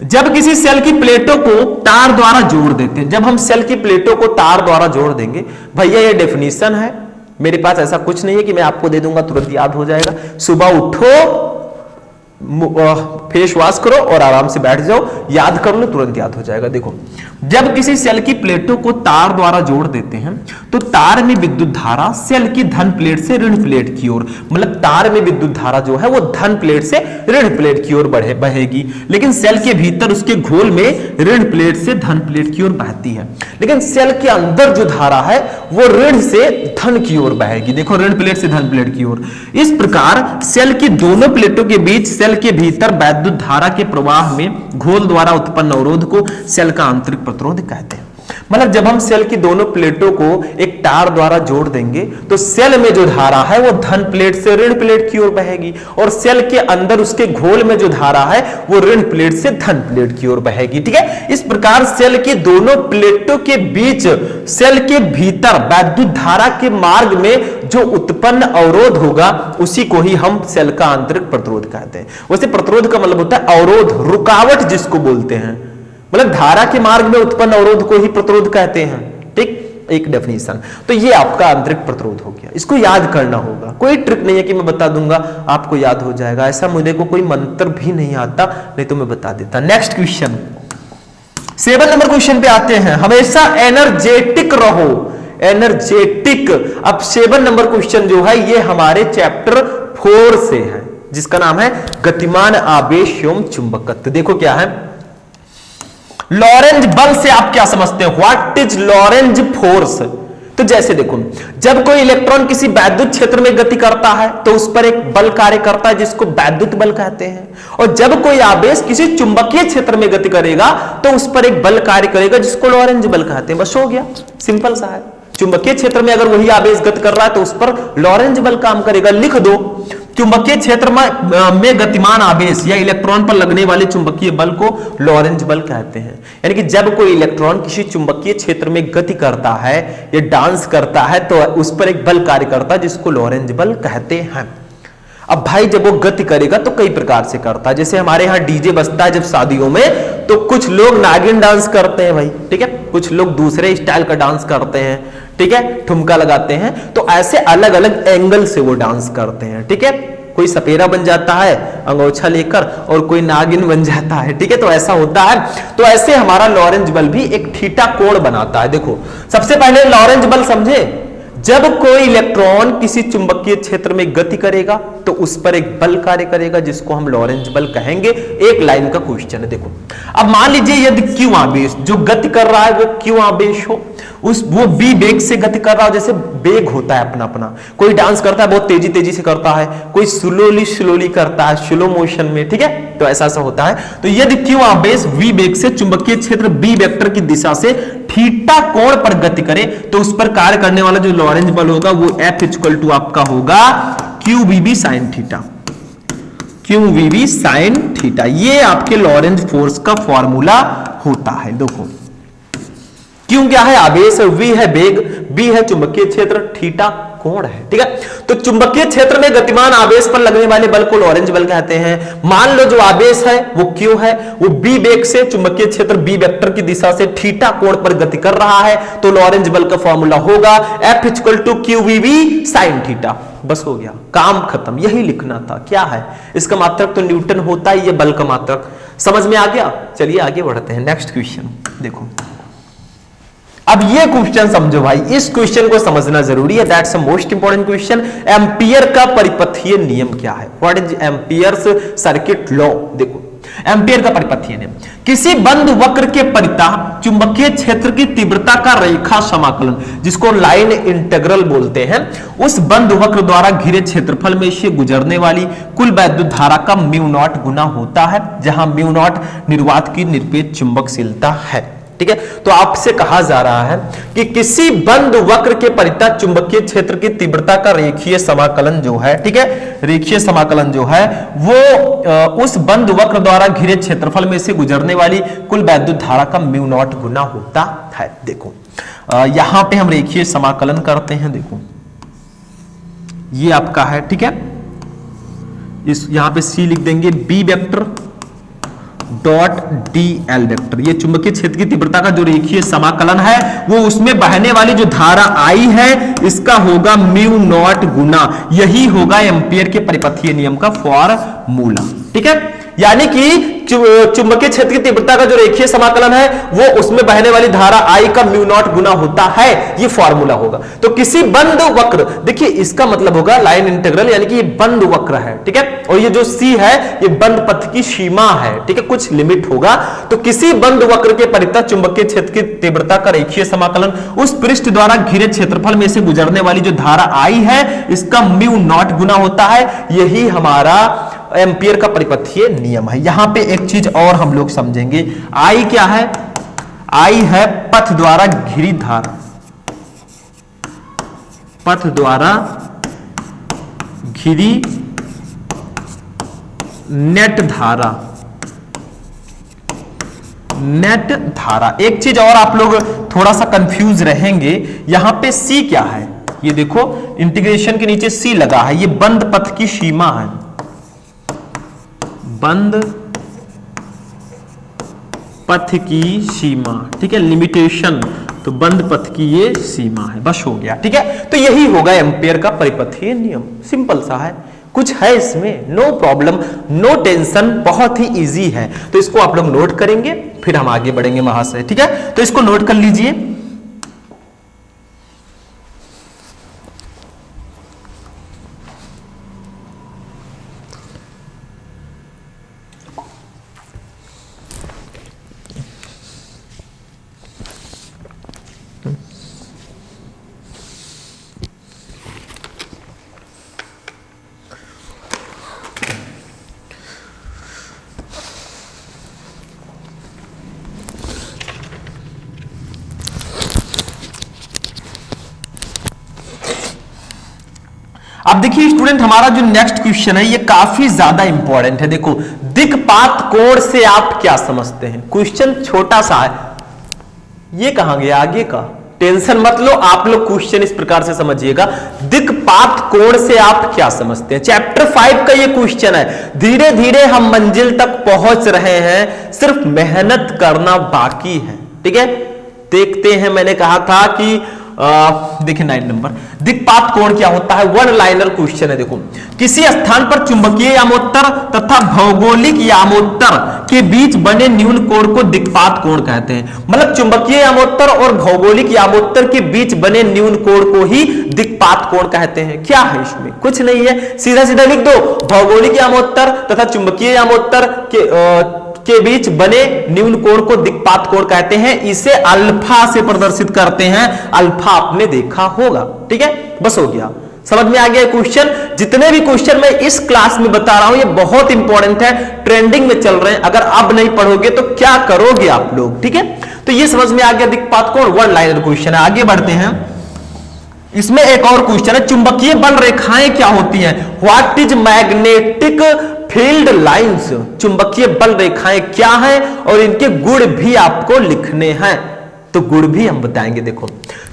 जब किसी सेल की प्लेटों को तार द्वारा जोड़ देते हैं, जब हम सेल की प्लेटों को तार द्वारा जोड़ देंगे, भैया ये डेफिनेशन है, मेरे पास ऐसा कुछ नहीं है कि मैं आपको दे दूंगा तुरंत याद हो जाएगा। सुबह उठो, फेस वॉश करो और आराम से बैठ जाओ, याद कर लो, तुरंत याद हो जाएगा। देखो, जब किसी सेल की प्लेटों को तार द्वारा जोड़ देते हैं तो तार में विद्युत धारा सेल की धन प्लेट से ऋण प्लेट की ओर, मतलब तार में विद्युत धारा जो है वो धन प्लेट से ऋण प्लेट की ओर बहेगी, लेकिन सेल के भीतर उसके घोल में ऋण प्लेट से धन प्लेट की ओर बहती है। लेकिन सेल के अंदर जो धारा है वो ऋण से धन की ओर बहेगी। देखो, ऋण प्लेट से धन प्लेट की ओर। इस प्रकार सेल की दोनों प्लेटों के बीच सेल के भीतर वैद्युत धारा के प्रवाह में घोल द्वारा उत्पन्न अवरोध को सेल का आंतरिक प्रतिरोध कहते हैं। मतलब जब हम सेल की दोनों प्लेटों को एक तार द्वारा जोड़ देंगे तो सेल में जो धारा है वो धन प्लेट से ऋण प्लेट की ओर बहेगी, और सेल के अंदर उसके घोल में जो धारा है वो ऋण प्लेट से धन प्लेट की ओर बहेगी। ठीक है, इस प्रकार सेल की दोनों प्लेटों के बीच सेल के भीतर वैद्युत धारा के मार्ग में जो उत्पन्न अवरोध होगा उसी को ही हम सेल का आंतरिक प्रतिरोध कहते हैं। वैसे प्रतिरोध का मतलब होता है अवरोध, रुकावट जिसको बोलते हैं, मतलब धारा के मार्ग में उत्पन्न अवरोध को ही प्रतिरोध कहते हैं। ठीक, एक डेफिनेशन। तो ये आपका आंतरिक प्रतिरोध हो गया, इसको याद करना होगा। कोई ट्रिक नहीं है कि मैं बता दूंगा आपको याद हो जाएगा, ऐसा मुझे को कोई मंत्र भी नहीं आता, नहीं तो मैं बता देता। नेक्स्ट क्वेश्चन, 7 नंबर क्वेश्चन पे आते हैं। हमेशा एनर्जेटिक रहो, एनर्जेटिक। अब 7 नंबर क्वेश्चन जो है ये हमारे चैप्टर 4 से है, जिसका नाम है गतिमान आवेश एवं चुंबकत्व। देखो क्या है, लॉरेंज बल से आप क्या समझते हैं, व्हाट इज लॉरेंज फोर्स। तो जैसे देखो, जब कोई इलेक्ट्रॉन किसी वैद्युत क्षेत्र में गति करता है तो उस पर एक बल कार्य करता है जिसको वैद्युत बल कहते हैं, और जब कोई आवेश किसी चुंबकीय क्षेत्र में गति करेगा तो उस पर एक बल कार्य करेगा जिसको लॉरेंज बल कहते हैं। बस हो गया, सिंपल सा है। चुंबकीय क्षेत्र में अगर वही आवेश गति कर रहा है तो उस पर लॉरेंज बल काम करेगा। लिख दो, चुंबकीय क्षेत्र में गतिमान आवेश या इलेक्ट्रॉन पर लगने वाले चुंबकीय बल को लॉरेंज बल कहते हैं। यानी कि जब कोई इलेक्ट्रॉन किसी चुंबकीय क्षेत्र में गति करता है या डांस करता है तो उस पर एक बल कार्य करता है जिसको लॉरेंज बल कहते हैं। अब भाई जब वो गति करेगा तो कई प्रकार से करता है, जैसे हमारे यहाँ डीजे बजता है जब शादियों में तो कुछ लोग नागिन डांस करते हैं भाई, ठीक है, कुछ लोग दूसरे स्टाइल का डांस करते हैं, ठीक है, ठुमका लगाते हैं, तो ऐसे अलग अलग एंगल से वो डांस करते हैं। ठीक है, कोई सपेरा बन जाता है अंगोछा लेकर और कोई नागिन बन जाता है, ठीक है, तो ऐसा होता है। तो ऐसे हमारा लॉरेंज बल भी एक थीटा कोण बनाता है। देखो सबसे पहले लॉरेंज बल समझे, जब कोई इलेक्ट्रॉन किसी चुंबकीय क्षेत्र में गति करेगा तो उस पर एक बल कार्य करेगा जिसको हम लॉरेंज बल कहेंगे। एक लाइन का क्वेश्चन है। देखो अब मान लीजिए यदि क्यू आवेश जो गति कर रहा है वो क्यू आवेश हो, वो बी वेग से गति कर रहा हो, जैसे वेग होता है अपना अपना, कोई डांस करता है बहुत तेजी तेजी से करता है, कोई स्लोली करता है स्लो मोशन में, ठीक है, तो ऐसा होता है। तो यदि क्यू आवेश वी वेग से चुंबकीय क्षेत्र बी वेक्टर की दिशा से थीटा कोण पर गति करे तो उस पर कार्य करने वाला जो लॉरेंज बल होगा वो F इक्वल टू आपका होगा QVB sin theta, QVB sin theta. ये आपके लॉरेंज फोर्स का फॉर्मूला होता है। देखो क्यों क्या है, आवेश है, V है वेग, B है चुंबकीय क्षेत्र, थीटा कोण है, ठीक है। तो चुंबकीय क्षेत्र में गतिमान आवेश पर लगने वाले बल को लॉरेंज बल कहते हैं। मान लो जो आवेश है वो Q है, वो B वेग से चुंबकीय क्षेत्र B वेक्टर की दिशा से थीटा कोण पर गति कर रहा है, तो लॉरेंज बल का फॉर्मूला होगा F equal to QVB sin theta. बस हो गया, काम खत्म, यही लिखना था। क्या है इसका मात्रक, तो न्यूटन होता है ये बल का मात्रक। समझ में आ गया, चलिए आगे बढ़ते हैं। नेक्स्ट क्वेश्चन देखो, अब ये क्वेश्चन समझो भाई, इस क्वेश्चन को समझना जरूरी है, that's a most important question. Ampere का परिपथीय नियम क्या है, what is amperes circuit law. देखो एम्पियर का परिपथीय नियम, किसी बंद वक्र के परितः चुंबकीय क्षेत्र की तीव्रता का रेखा समाकलन, जिसको लाइन इंटीग्रल बोलते हैं, उस बंद वक्र द्वारा घिरे क्षेत्रफल में से गुजरने वाली कुल वैद्युत धारा का म्यू नॉट गुना होता है, जहां म्यू नॉट निर्वात की निरपेक्ष चुंबकशीलता है। ठीक है, तो आपसे कहा जा रहा है कि किसी बंद वक्र के परितः चुंबकीय क्षेत्र की तीव्रता का रेखीय समाकलन जो है, ठीक है, रेखीय समाकलन जो है वो उस बंद वक्र द्वारा घिरे क्षेत्रफल में से गुजरने वाली कुल वैद्युत धारा का म्यू नॉट गुना होता है। देखो यहां पे हम रेखीय समाकलन करते हैं। देखो ये आपका है, ठीक है, इस यहां पे सी लिख देंगे, B vector dot D L vector, ये चुंबकीय क्षेत्र की तीव्रता का जो रेखीय समाकलन है वो उसमें बहने वाली जो धारा आई है इसका होगा म्यू नॉट गुना, यही होगा एम्पियर के परिपथीय नियम का फॉर्मूला। ठीक है, यानी कि चुंबकीय क्षेत्र की तीव्रता का जो रेखीय समाकलन है वो उसमें बहने वाली धारा आई का म्यू नॉट गुना होता है, ये फॉर्मूला होगा। तो किसी बंद वक्र, देखिए इसका मतलब होगा लाइन इंटीग्रल, यानी कि ये बंद वक्र है, ठीक है, और ये जो सी है ये बंद पथ की सीमा है, ठीक है, कुछ लिमिट होगा। तो किसी बंद वक्र के परितः चुंबकीय क्षेत्र की तीव्रता का रेखीय समाकलन उस पृष्ठ द्वारा घिरे क्षेत्रफल में से गुजरने वाली जो धारा आई है इसका म्यू नॉट गुना होता है, यही हमारा एम्पियर का परिपथीय नियम है। यहां पे एक चीज और हम लोग समझेंगे, आई क्या है, आई है पथ द्वारा घिरी धारा, पथ द्वारा घिरी नेट धारा, नेट धारा। एक चीज और आप लोग थोड़ा सा कंफ्यूज रहेंगे, यहां पे सी क्या है, ये देखो इंटीग्रेशन के नीचे सी लगा है, ये बंद पथ की सीमा है, बंद पथ की सीमा, ठीक है, लिमिटेशन, तो बंद पथ की ये सीमा है, बस हो गया, ठीक है। तो यही होगा एम्पियर का परिपथीय नियम, सिंपल सा है, कुछ है इसमें, नो प्रॉब्लम, नो टेंशन, बहुत ही इजी है। तो इसको आप लोग नोट करेंगे, फिर हम आगे बढ़ेंगे वहां से, ठीक है। तो इसको नोट कर लीजिए। अब देखिए स्टूडेंट, हमारा जो नेक्स्ट क्वेश्चन है ये काफी ज्यादा इंपॉर्टेंट है। देखो, दिक्पात कोण से आप क्या समझते हैं? क्वेश्चन छोटा सा है, ये कहां गया आगे का, टेंशन मत लो, आप लोग क्वेश्चन इस प्रकार से समझिएगा, दिक्पात कोण से आप क्या समझते हैं। चैप्टर 5 का ये क्वेश्चन है। धीरे धीरे हम मंजिल तक पहुंच रहे हैं, सिर्फ मेहनत करना बाकी है, ठीक है। देखते हैं, मैंने कहा था कि देखिए 9 नंबर, दिक्पात कोण क्या होता है, वन लाइनर क्वेश्चन है। देखो, किसी स्थान पर चुंबकीय यामोत्तर तथा भौगोलिक यामोत्तर के बीच बने न्यून कोण को दिक्पात कोण कहते हैं। मतलब चुंबकीय यामोत्तर और भौगोलिक यामोत्तर के बीच बने न्यून कोण को ही दिक्पात कोण कहते हैं। क्या है इसमें? कुछ नहीं है, सीधा सीधा लिख दो, भौगोलिक यामोत्तर तथा चुंबकीय यामोत्तर के बीच बने न्यून कोण को दिक्पात कोण कहते हैं। इसे अल्फा से प्रदर्शित करते हैं, अल्फा आपने देखा होगा, ठीक है। बस हो गया, समझ में आ गया क्वेश्चन। जितने भी क्वेश्चन मैं इस क्लास में बता रहा हूं ये बहुत इंपॉर्टेंट है, ट्रेंडिंग में चल रहे हैं, अगर अब नहीं पढ़ोगे तो क्या करोगे आप लोग, ठीक है। तो ये समझ में आ गया दिक्पात कोण, वन लाइनर क्वेश्चन है। आगे बढ़ते हैं, इसमें एक और क्वेश्चन है, चुंबकीय बल रेखाएं क्या होती हैं? What is magnetic field lines? चुंबकीय बल रेखाएं क्या हैं और इनके गुण भी आपको लिखने हैं, तो गुण भी हम बताएंगे। देखो,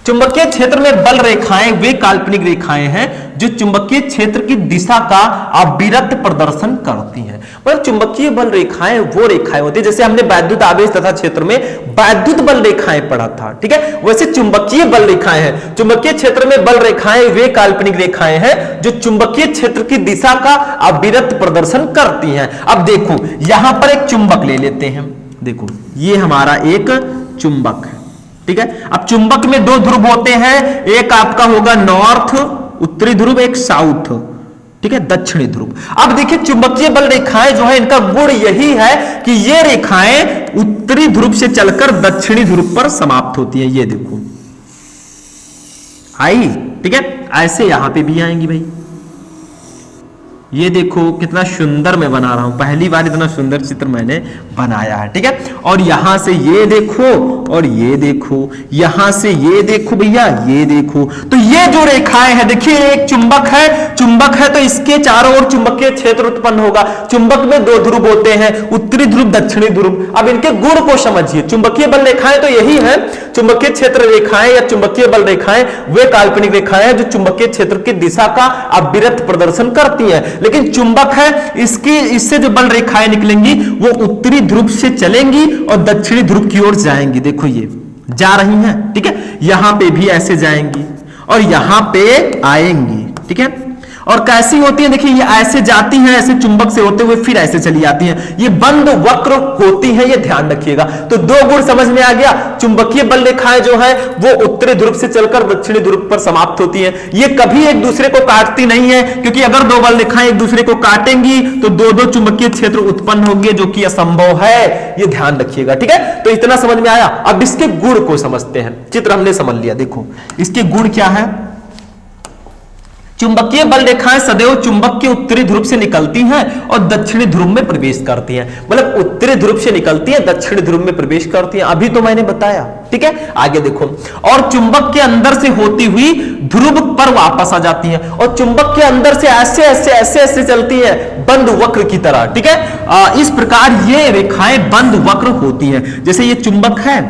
चुंबकीय क्षेत्र में बल रेखाएं वे काल्पनिक रेखाएं हैं जो चुंबकीय क्षेत्र की दिशा का अविरत प्रदर्शन करती हैं। मतलब चुंबकीय बल रेखाएं वो रेखाएं होती है, जैसे हमने वैद्युत आवेश तथा क्षेत्र में वैद्युत बल रेखाएं पढ़ा था, ठीक है, वैसे चुंबकीय बल रेखाएं हैं। चुंबकीय क्षेत्र में बल रेखाएं वे काल्पनिक रेखाएं हैं जो चुंबकीय क्षेत्र की दिशा का अविरत प्रदर्शन करती हैं। अब देखो, यहां पर एक चुंबक ले लेते हैं, देखो ये हमारा एक चुंबक है, ठीक है। अब चुंबक में दो ध्रुव होते हैं, एक आपका होगा नॉर्थ उत्तरी ध्रुव, एक साउथ, ठीक है, दक्षिणी ध्रुव। अब देखिए चुंबकीय बल रेखाएं जो है इनका गुण यही है कि ये रेखाएं उत्तरी ध्रुव से चलकर दक्षिणी ध्रुव पर समाप्त होती है। ये देखो आई, ठीक है, ऐसे यहां पे भी आएंगी भाई। ये देखो कितना सुंदर मैं बना रहा हूं, पहली बार इतना सुंदर चित्र मैंने बनाया है, ठीक है। और यहां से ये देखो और ये देखो, यहां से ये देखो भैया, ये देखो, तो ये जो रेखाएं हैं, देखिए एक चुंबक है तो इसके चारों ओर चुंबकीय क्षेत्र उत्पन्न होगा। चुंबक में दो ध्रुव होते हैं, उत्तरी ध्रुव दक्षिणी ध्रुव। अब इनके गुण को समझिए, चुंबकीय बल रेखाएं तो यही है, चुंबकीय क्षेत्र रेखाएं या चुंबकीय बल रेखाएं वे काल्पनिक रेखाएं हैं जो चुंबकीय क्षेत्र की दिशा का अविरत प्रदर्शन करती हैं। लेकिन चुंबक है, इससे जो बल रेखाएं निकलेंगी वो उत्तरी ध्रुव से चलेंगी और दक्षिणी ध्रुव की ओर जाएंगी। देखो ये जा रही हैं, ठीक है, यहां पे भी ऐसे जाएंगी और यहां पे आएंगी, ठीक है। और कैसी होती है, देखिए ये ऐसे जाती हैं, ऐसे चुंबक से होते हुए फिर ऐसे चली जाती हैं, ये बंद वक्र होती हैं, ये ध्यान रखिएगा। तो दो गुण समझ में आ गया, चुंबकीय बल रेखाएं जो है वो उत्तरी ध्रुव से चलकर दक्षिणी ध्रुव पर समाप्त होती हैं। ये कभी एक दूसरे को काटती नहीं है, क्योंकि अगर दो बल रेखाएं एक दूसरे को काटेंगी तो दो दो चुंबकीय क्षेत्र उत्पन्न होंगे, जो कि असंभव है, ये ध्यान रखिएगा, ठीक है। तो इतना समझ में आया। अब इसके गुण को समझते हैं, चित्र हमने समझ लिया। देखो इसके गुण क्या है, चुंबकीय बल रेखाएं सदैव चुंबक के उत्तरी ध्रुव से निकलती हैं और दक्षिणी ध्रुव में प्रवेश करती हैं। मतलब उत्तरी ध्रुव से निकलती हैं, दक्षिणी ध्रुव में प्रवेश करती हैं, अभी तो मैंने बताया। ठीक है, आगे देखो। और चुंबक के अंदर से होती हुई ध्रुव पर वापस आ जाती हैं और चुंबक के अंदर से ऐसे ऐसे ऐसे ऐसे चलती है बंद वक्र की तरह। ठीक है, इस प्रकार ये रेखाएं बंद वक्र होती हैं। जैसे ये चुंबक है,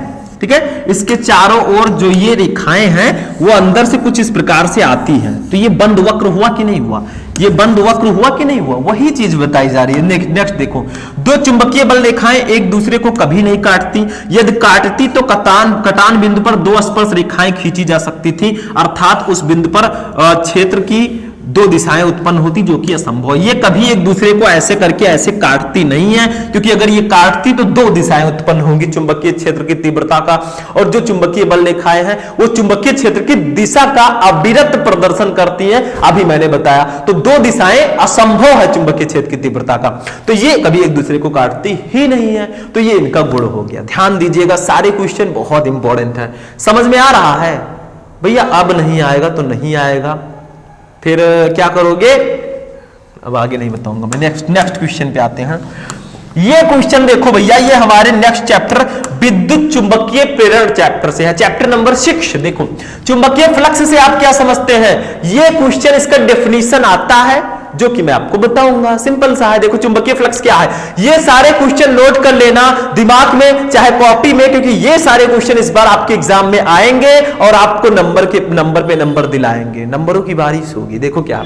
ठीक है, इसके चारों ओर जो ये रेखाएं हैं वो अंदर से कुछ इस प्रकार से आती हैं, तो ये बंद वक्र हुआ कि नहीं हुआ? ये बंद वक्र हुआ कि नहीं हुआ? वही चीज बताई जा रही है। नेक्स्ट देखो, दो चुंबकीय बल रेखाएं एक दूसरे को कभी नहीं काटती। यदि काटती तो कटान बिंदु पर दो स्पर्श रेखाएं खींची जा सकती थी, अर्थात उस बिंदु पर क्षेत्र की दो दिशाएं उत्पन्न होती, जो कि असंभव है। ये कभी एक दूसरे को ऐसे करके ऐसे काटती नहीं है, क्योंकि अगर ये काटती तो दो दिशाएं उत्पन्न होंगी चुंबकीय क्षेत्र की तीव्रता का, और जो चुंबकीय बल रेखाएं हैं वो चुंबकीय क्षेत्र की दिशा का अविरत प्रदर्शन करती हैं, अभी मैंने बताया। तो दो दिशाएं असंभव है चुंबकीय क्षेत्र की तीव्रता का, तो ये कभी एक दूसरे को काटती ही नहीं है, तो ये इनका गुण हो गया। ध्यान दीजिएगा, सारे क्वेश्चन बहुत इंपॉर्टेंट है। समझ में आ रहा है भैया? अब नहीं आएगा तो नहीं आएगा, फिर क्या करोगे? अब आगे नहीं बताऊंगा मैं। नेक्स्ट क्वेश्चन पे आते हैं। ये क्वेश्चन देखो भैया, ये हमारे नेक्स्ट चैप्टर विद्युत चुंबकीय प्रेरण चैप्टर से है, चैप्टर नंबर 6। देखो, चुंबकीय फ्लक्स से आप क्या समझते हैं? ये क्वेश्चन, इसका डेफिनेशन आता है जो कि मैं आपको बताऊंगा। सिंपल सा है। देखो, चुंबकीय फ्लक्स क्या है, ये सारे क्वेश्चन नोट कर लेना दिमाग में, चाहे कॉपी में, क्योंकि ये सारे क्वेश्चन इस बार आपके एग्जाम में आएंगे और आपको नंबर पे नंबर दिलाएंगे। नंबरों की बारिश होगी। देखो क्या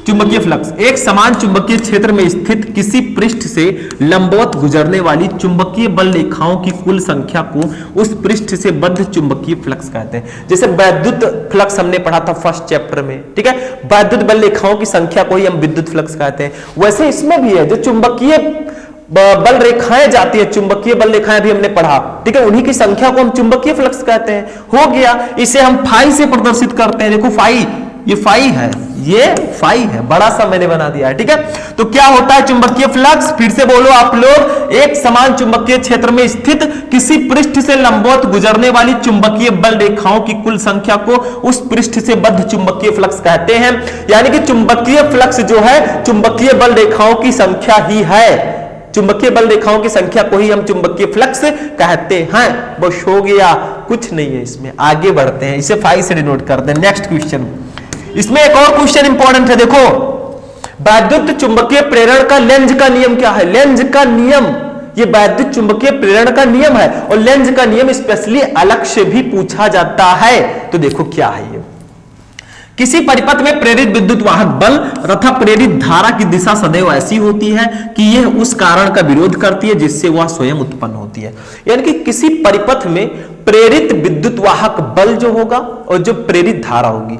चुंबकीय फ्लक्स, एक समान चुंबकीय क्षेत्र में स्थित किसी पृष्ठ से लंबवत गुजरने वाली चुंबकीय बल रेखाओं की कुल संख्या को उस पृष्ठ से बद्ध चुंबकीय फ्लक्स कहते हैं। जैसे वैद्युत फ्लक्स हमने पढ़ा था फर्स्ट चैप्टर में, ठीक है, वैद्युत बल रेखाओं की संख्या को ही हम विद्युत फ्लक्स कहते हैं। वैसे इसमें भी है, जो चुंबकीय बल रेखाएं जाती है, चुंबकीय बल रेखाएं भी हमने पढ़ा, ठीक है, उन्हीं की संख्या को हम चुंबकीय फ्लक्स कहते हैं। हो गया, इसे हम फाई से प्रदर्शित करते हैं। देखो फाई, ये फाई है, ये फाई है, बड़ा सा मैंने बना दिया है। ठीक है, तो क्या होता है चुंबकीय फ्लक्स? फिर से बोलो आप लोग, एक समान चुंबकीय क्षेत्र में स्थित किसी पृष्ठ से लंबवत गुजरने वाली चुंबकीय बल रेखाओं की कुल संख्या को उस पृष्ठ से बद्ध चुंबकीय फ्लक्स कहते हैं। यानी कि चुंबकीय फ्लक्स जो है चुंबकीय बल रेखाओं की संख्या ही है, चुंबकीय बल रेखाओं की संख्या को ही हम चुंबकीय फ्लक्स कहते हैं। बस हो गया, कुछ नहीं है इसमें। आगे बढ़ते हैं, इसे फाई से डिनोट करते हैं। नेक्स्ट क्वेश्चन, इसमें एक और क्वेश्चन इंपॉर्टेंट है। देखो, वैद्युत चुंबकीय प्रेरण का लेंज का नियम क्या है? लेंज का नियम, ये वैद्युत चुंबकीय प्रेरण का नियम है, और लेंज का नियम स्पेशली अलग से भी पूछा जाता है। तो देखो क्या है ये, किसी परिपथ में प्रेरित विद्युत वाहक बल तथा प्रेरित धारा की दिशा सदैव ऐसी होती है कि यह उस कारण का विरोध करती है जिससे वह स्वयं उत्पन्न होती है। यानी कि किसी परिपथ में प्रेरित विद्युत वाहक बल जो होगा और जो प्रेरित धारा होगी,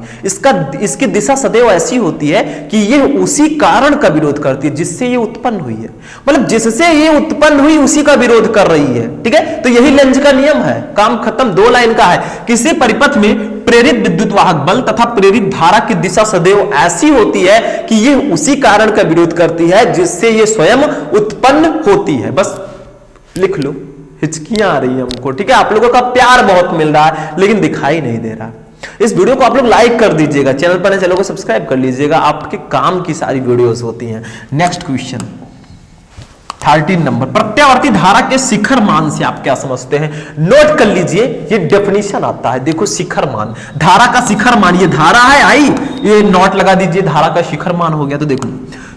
इसकी दिशा सदैव ऐसी होती है कि यह उसी कारण का विरोध करती है जिससे ये उत्पन्न हुई है। मतलब जिससे ये उत्पन्न हुई उसी का विरोध कर रही है। ठीक है, तो यही लेंज का नियम है। काम खत्म, 2 लाइन का है। किसी परिपथ में प्रेरित विद्युत वाहक बल तथा प्रेरित धारा की दिशा सदैव ऐसी होती है कि यह उसी कारण का विरोध करती है जिससे ये स्वयं उत्पन्न होती है। बस लिख लो, हिचकियां आ रही है हमको। ठीक है, आप लोगों का प्यार बहुत मिल रहा है लेकिन दिखाई नहीं दे रहा। इस वीडियो को आप लोग लाइक कर दीजिएगा, चैनल पर चैनल को सब्सक्राइब कर लीजिएगा, आपके काम की सारी वीडियोस होती हैं। नेक्स्ट क्वेश्चन 13 नंबर, प्रत्यावर्ती धारा के शिखर मान से आप क्या समझते हैं? नोट कर लीजिए, ये डेफिनेशन आता है। देखो शिखर मान, धारा का शिखर मान, ये धारा है आई, ये नोट लगा दीजिए, धारा का शिखर मान हो गया। तो देखो,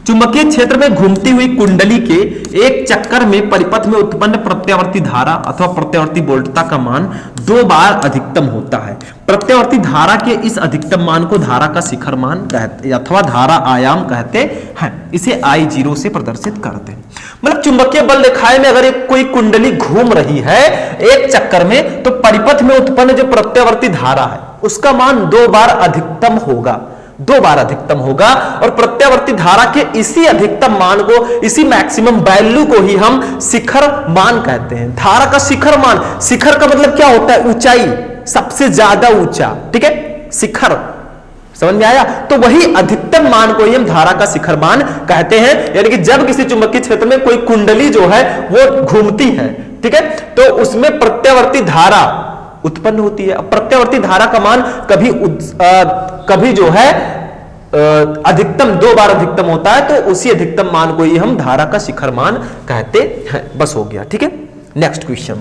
चुंबकीय क्षेत्र में घूमती हुई कुंडली के एक चक्कर में परिपथ में उत्पन्न प्रत्यावर्ती धारा अथवा प्रत्यावर्ती वोल्टता का मान 2 बार अधिकतम होता है। प्रत्यावर्ती धारा के इस अधिकतम मान को धारा का शिखर मान कहते अथवा धारा आयाम कहते हैं। इसे I0 से प्रदर्शित करते हैं। मतलब चुंबकीय बल रेखाएं में अगर एक कोई कुंडली घूम रही है एक चक्कर में, तो परिपथ में उत्पन्न जो प्रत्यावर्ती धारा है उसका मान 2 बार अधिकतम होगा, 2 बार अधिकतम होगा। और प्रत्यावर्ती धारा के इसी अधिकतम मान को, इसी मैक्सिमम वैल्यू को ही हम शिखर मान कहते हैं। धारा का शिखर मान, शिखर का मतलब क्या होता है? ऊंचाई, सबसे ज्यादा ऊंचा। ठीक है, शिखर, समझ में आया? तो वही अधिकतम मान को ही हम धारा का शिखर मान कहते हैं। यानी कि जब किसी चुंबकीय क्षेत्र में कोई कुंडली जो है वो घूमती है, ठीक है, तो उसमें प्रत्यावर्ती धारा उत्पन्न होती है। प्रत्यावर्ती धारा का मान कभी जो है अधिकतम 2 बार अधिकतम होता है, तो उसी अधिकतम मान को ही हम धारा का शिखर मान कहते हैं। बस हो गया, ठीक है। नेक्स्ट क्वेश्चन,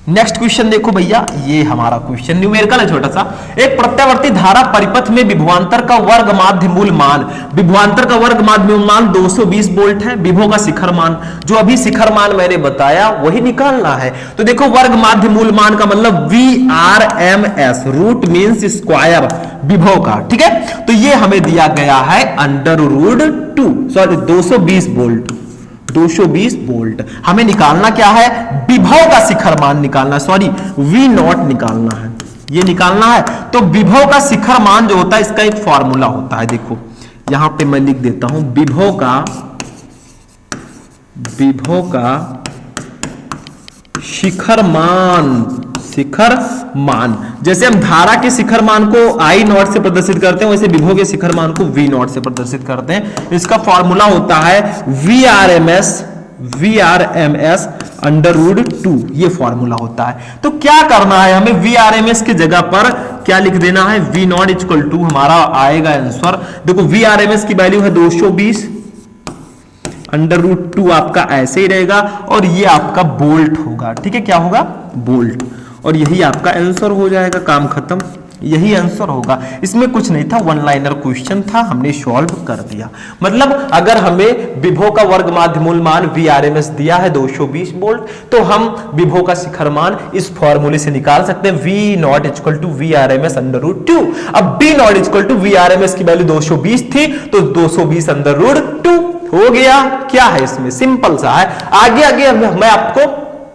नेक्स्ट क्वेश्चन देखो भैया, ये हमारा क्वेश्चन न्यूमेरिकल है छोटा सा। एक प्रत्यावर्ती धारा परिपथ में विभवांतर का वर्ग माध्य मूल मान, विभवांतर का वर्ग माध्य मूल मान 220 वोल्ट है। विभव का शिखर मान, जो अभी शिखर मान मैंने बताया वही निकालना है। तो देखो वर्ग माध्य मूल मान का मतलब VRMS, रूट मीन्स स्क्वायर विभव का, ठीक है। तो ये हमें दिया गया है √2 220 वोल्ट, 220 वोल्ट। हमें निकालना क्या है, विभव का शिखर मान निकालना, सॉरी V0 निकालना है, ये निकालना है। तो विभव का शिखर मान जो होता है इसका एक फॉर्मूला होता है, देखो यहां पे मैं लिख देता हूं, विभव का शिखर मान, जैसे हम धारा के शिखर मान को I0 से प्रदर्शित करते हैं, वैसे विभव के शिखर मान को V0 से प्रदर्शित करते हैं। इसका फॉर्मूला होता है VRMS √2, ये फॉर्मूला होता है। तो क्या करना है हमें, VRMS की जगह पर क्या लिख देना है, V0 = हमारा आएगा आंसर, देखो VRMS की वैल्यू है 220, √2 आपका ऐसे ही रहेगा, और ये आपका वोल्ट होगा, ठीक है। क्या होगा, वोल्ट, और यही आपका आंसर हो जाएगा, काम खत्म, यही आंसर होगा। इसमें कुछ नहीं था, वन लाइनर क्वेश्चन था, हमने सॉल्व कर दिया। मतलब अगर हमें विभव का वर्ग माध्य मूल मान VRMS दिया है 220 वोल्ट, तो हम विभव का शिखर मान इस फॉर्मूले से निकाल सकते हैं, V0 = VRMS √2। अब V0 = VRMS की वैल्यू 220 थी, तो 220 √2 हो गया। क्या है इसमें, सिंपल सा है। आगे आगे मैं आपको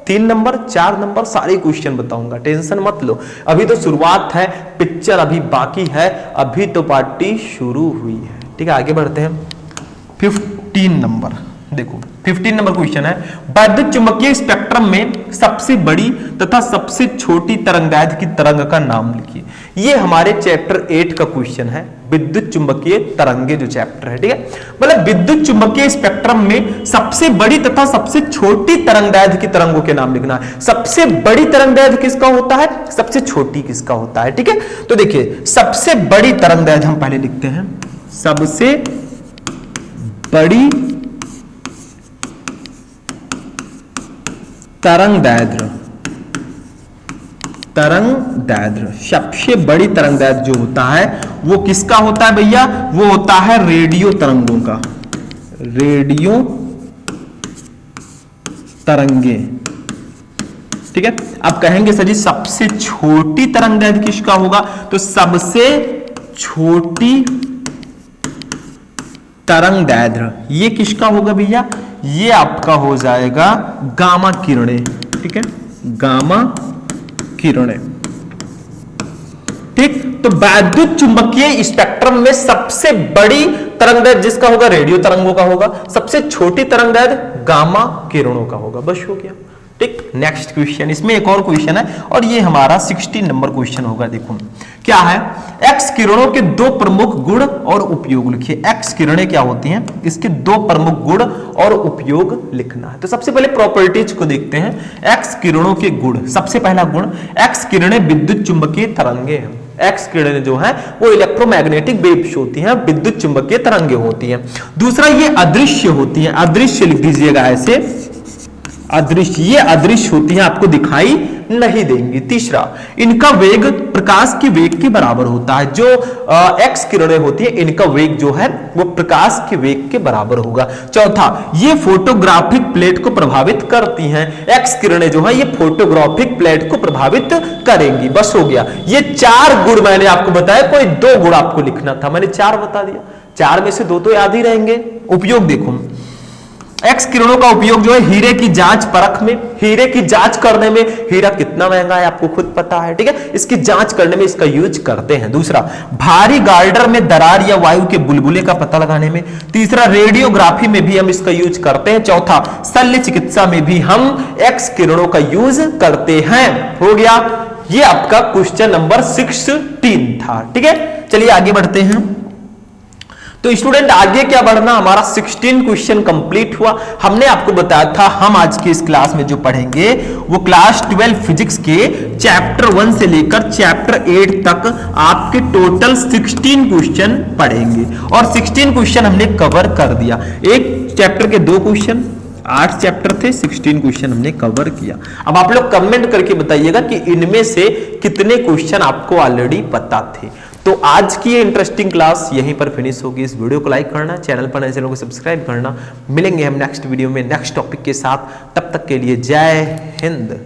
3 नंबर 4 नंबर सारे क्वेश्चन बताऊंगा, टेंशन मत लो। अभी तो शुरुआत है, पिक्चर अभी बाकी है, अभी तो पार्टी शुरू हुई है, ठीक है। आगे बढ़ते हैं। 15 नंबर देखो, 15 नंबर क्वेश्चन है, वैद्युत चुंबकीय स्पेक्ट्रम में सबसे बड़ी तथा सबसे छोटी तरंगदैर्घ्य की तरंग का नाम लिखिए। ये हमारे चैप्टर 8 का क्वेश्चन है, विद्युत चुंबकीय तरंगे जो चैप्टर है, ठीक है। मतलब विद्युत चुंबकीय स्पेक्ट्रम में सबसे बड़ी तथा सबसे छोटी तरंगदैर्घ्य की तरंगों के नाम लिखना है। सबसे बड़ी तरंगदैर्घ्य किसका होता है, सबसे छोटी किसका होता है, ठीक है। तो देखिए सबसे बड़ी तरंगदैर्घ्य हम पहले लिखते हैं, सबसे बड़ी तरंगदैर्घ्य, सबसे बड़ी तरंगदैर्घ्य जो होता है वो किसका होता है भैया, वो होता है रेडियो तरंगों का, रेडियो तरंगे, ठीक है। अब कहेंगे सर जी सबसे छोटी तरंगदैर्घ्य किसका होगा, तो सबसे छोटी तरंगदैर्घ्य ये किसका होगा भैया, ये आपका हो जाएगा गामा किरणें, ठीक है, गामा किरणें, ठीक। तो वैद्युत चुंबकीय स्पेक्ट्रम में सबसे बड़ी तरंगदैर्घ्य जिसका होगा रेडियो तरंगों का होगा, सबसे छोटी तरंगदैर्घ्य गामा किरणों का होगा, बस हो गया, ठीक। नेक्स्ट क्वेश्चन, इसमें एक और क्वेश्चन है और ये हमारा 16 नंबर क्वेश्चन होगा। देखो क्या है, एक्स किरणों के 2 प्रमुख गुण और उपयोग लिखिए। एक्स किरणें क्या होती हैं, इसके 2 प्रमुख गुण और उपयोग लिखना है। तो सबसे पहले प्रॉपर्टीज को देखते हैं। एक्स किरणों के गुण, सबसे पहला गुण, एक्स किरणें विद्युत चुंबकीय तरंगे हैं। एक्स किरणें जो है वो इलेक्ट्रोमैग्नेटिक वेव्स होती हैं, विद्युत चुंबकीय तरंगे होती हैं। दूसरा ये अदृश्य होती हैं, अदृश्य लिख दीजिएगा ऐसे, अदृश्य, ये अदृश्य होती हैं, आपको दिखाई नहीं देंगी। तीसरा, इनका वेग प्रकाश के वेग के बराबर होता है। जो एक्स किरणें होती है इनका वेग जो है वो प्रकाश के वेग के बराबर होगा। चौथा, ये फोटोग्राफिक प्लेट को प्रभावित करती हैं। एक्स किरणें जो है ये फोटोग्राफिक प्लेट को प्रभावित करेंगी, बस हो गया। ये 4 गुण मैंने आपको बताया, कोई 2 गुण आपको लिखना था, मैंने 4 बता दिया, 4 में से 2 तो याद ही रहेंगे। उपयोग देखो, एक्स किरणों का उपयोग जो है हीरे की जांच परख में, हीरे की जांच करने में, हीरा कितना महंगा है आपको खुद पता है, ठीक है, इसकी जांच करने में इसका यूज करते हैं। दूसरा, भारी गार्डर में दरार या वायु के बुलबुले का पता लगाने में। तीसरा, रेडियोग्राफी में भी हम इसका यूज करते हैं। चौथा, शल्य चिकित्सा में भी हम एक्स किरणों का यूज करते हैं। हो गया, ये आपका क्वेश्चन नंबर 16 था, ठीक है। चलिए आगे बढ़ते हैं। तो स्टूडेंट आगे क्या बढ़ना, हमारा 16 क्वेश्चन कंप्लीट हुआ। हमने आपको बताया था हम आज की इस क्लास में जो पढ़ेंगे वो क्लास 12 फिजिक्स के चैप्टर 1 से लेकर चैप्टर 8 तक आपके टोटल 16 क्वेश्चन पढ़ेंगे और 16 क्वेश्चन हमने कवर कर दिया। एक चैप्टर के 2 क्वेश्चन, 8 चैप्टर थे, 16 क्वेश्चन हमने कवर किया। अब आप लोग कमेंट करके बताइएगा कि इनमें से कितने क्वेश्चन आपको ऑलरेडी पता थे। तो आज की ये इंटरेस्टिंग क्लास यहीं पर फिनिश होगी। इस वीडियो को लाइक करना, चैनल पर नए चैनल को सब्सक्राइब करना। मिलेंगे हम नेक्स्ट वीडियो में नेक्स्ट टॉपिक के साथ, तब तक के लिए जय हिंद।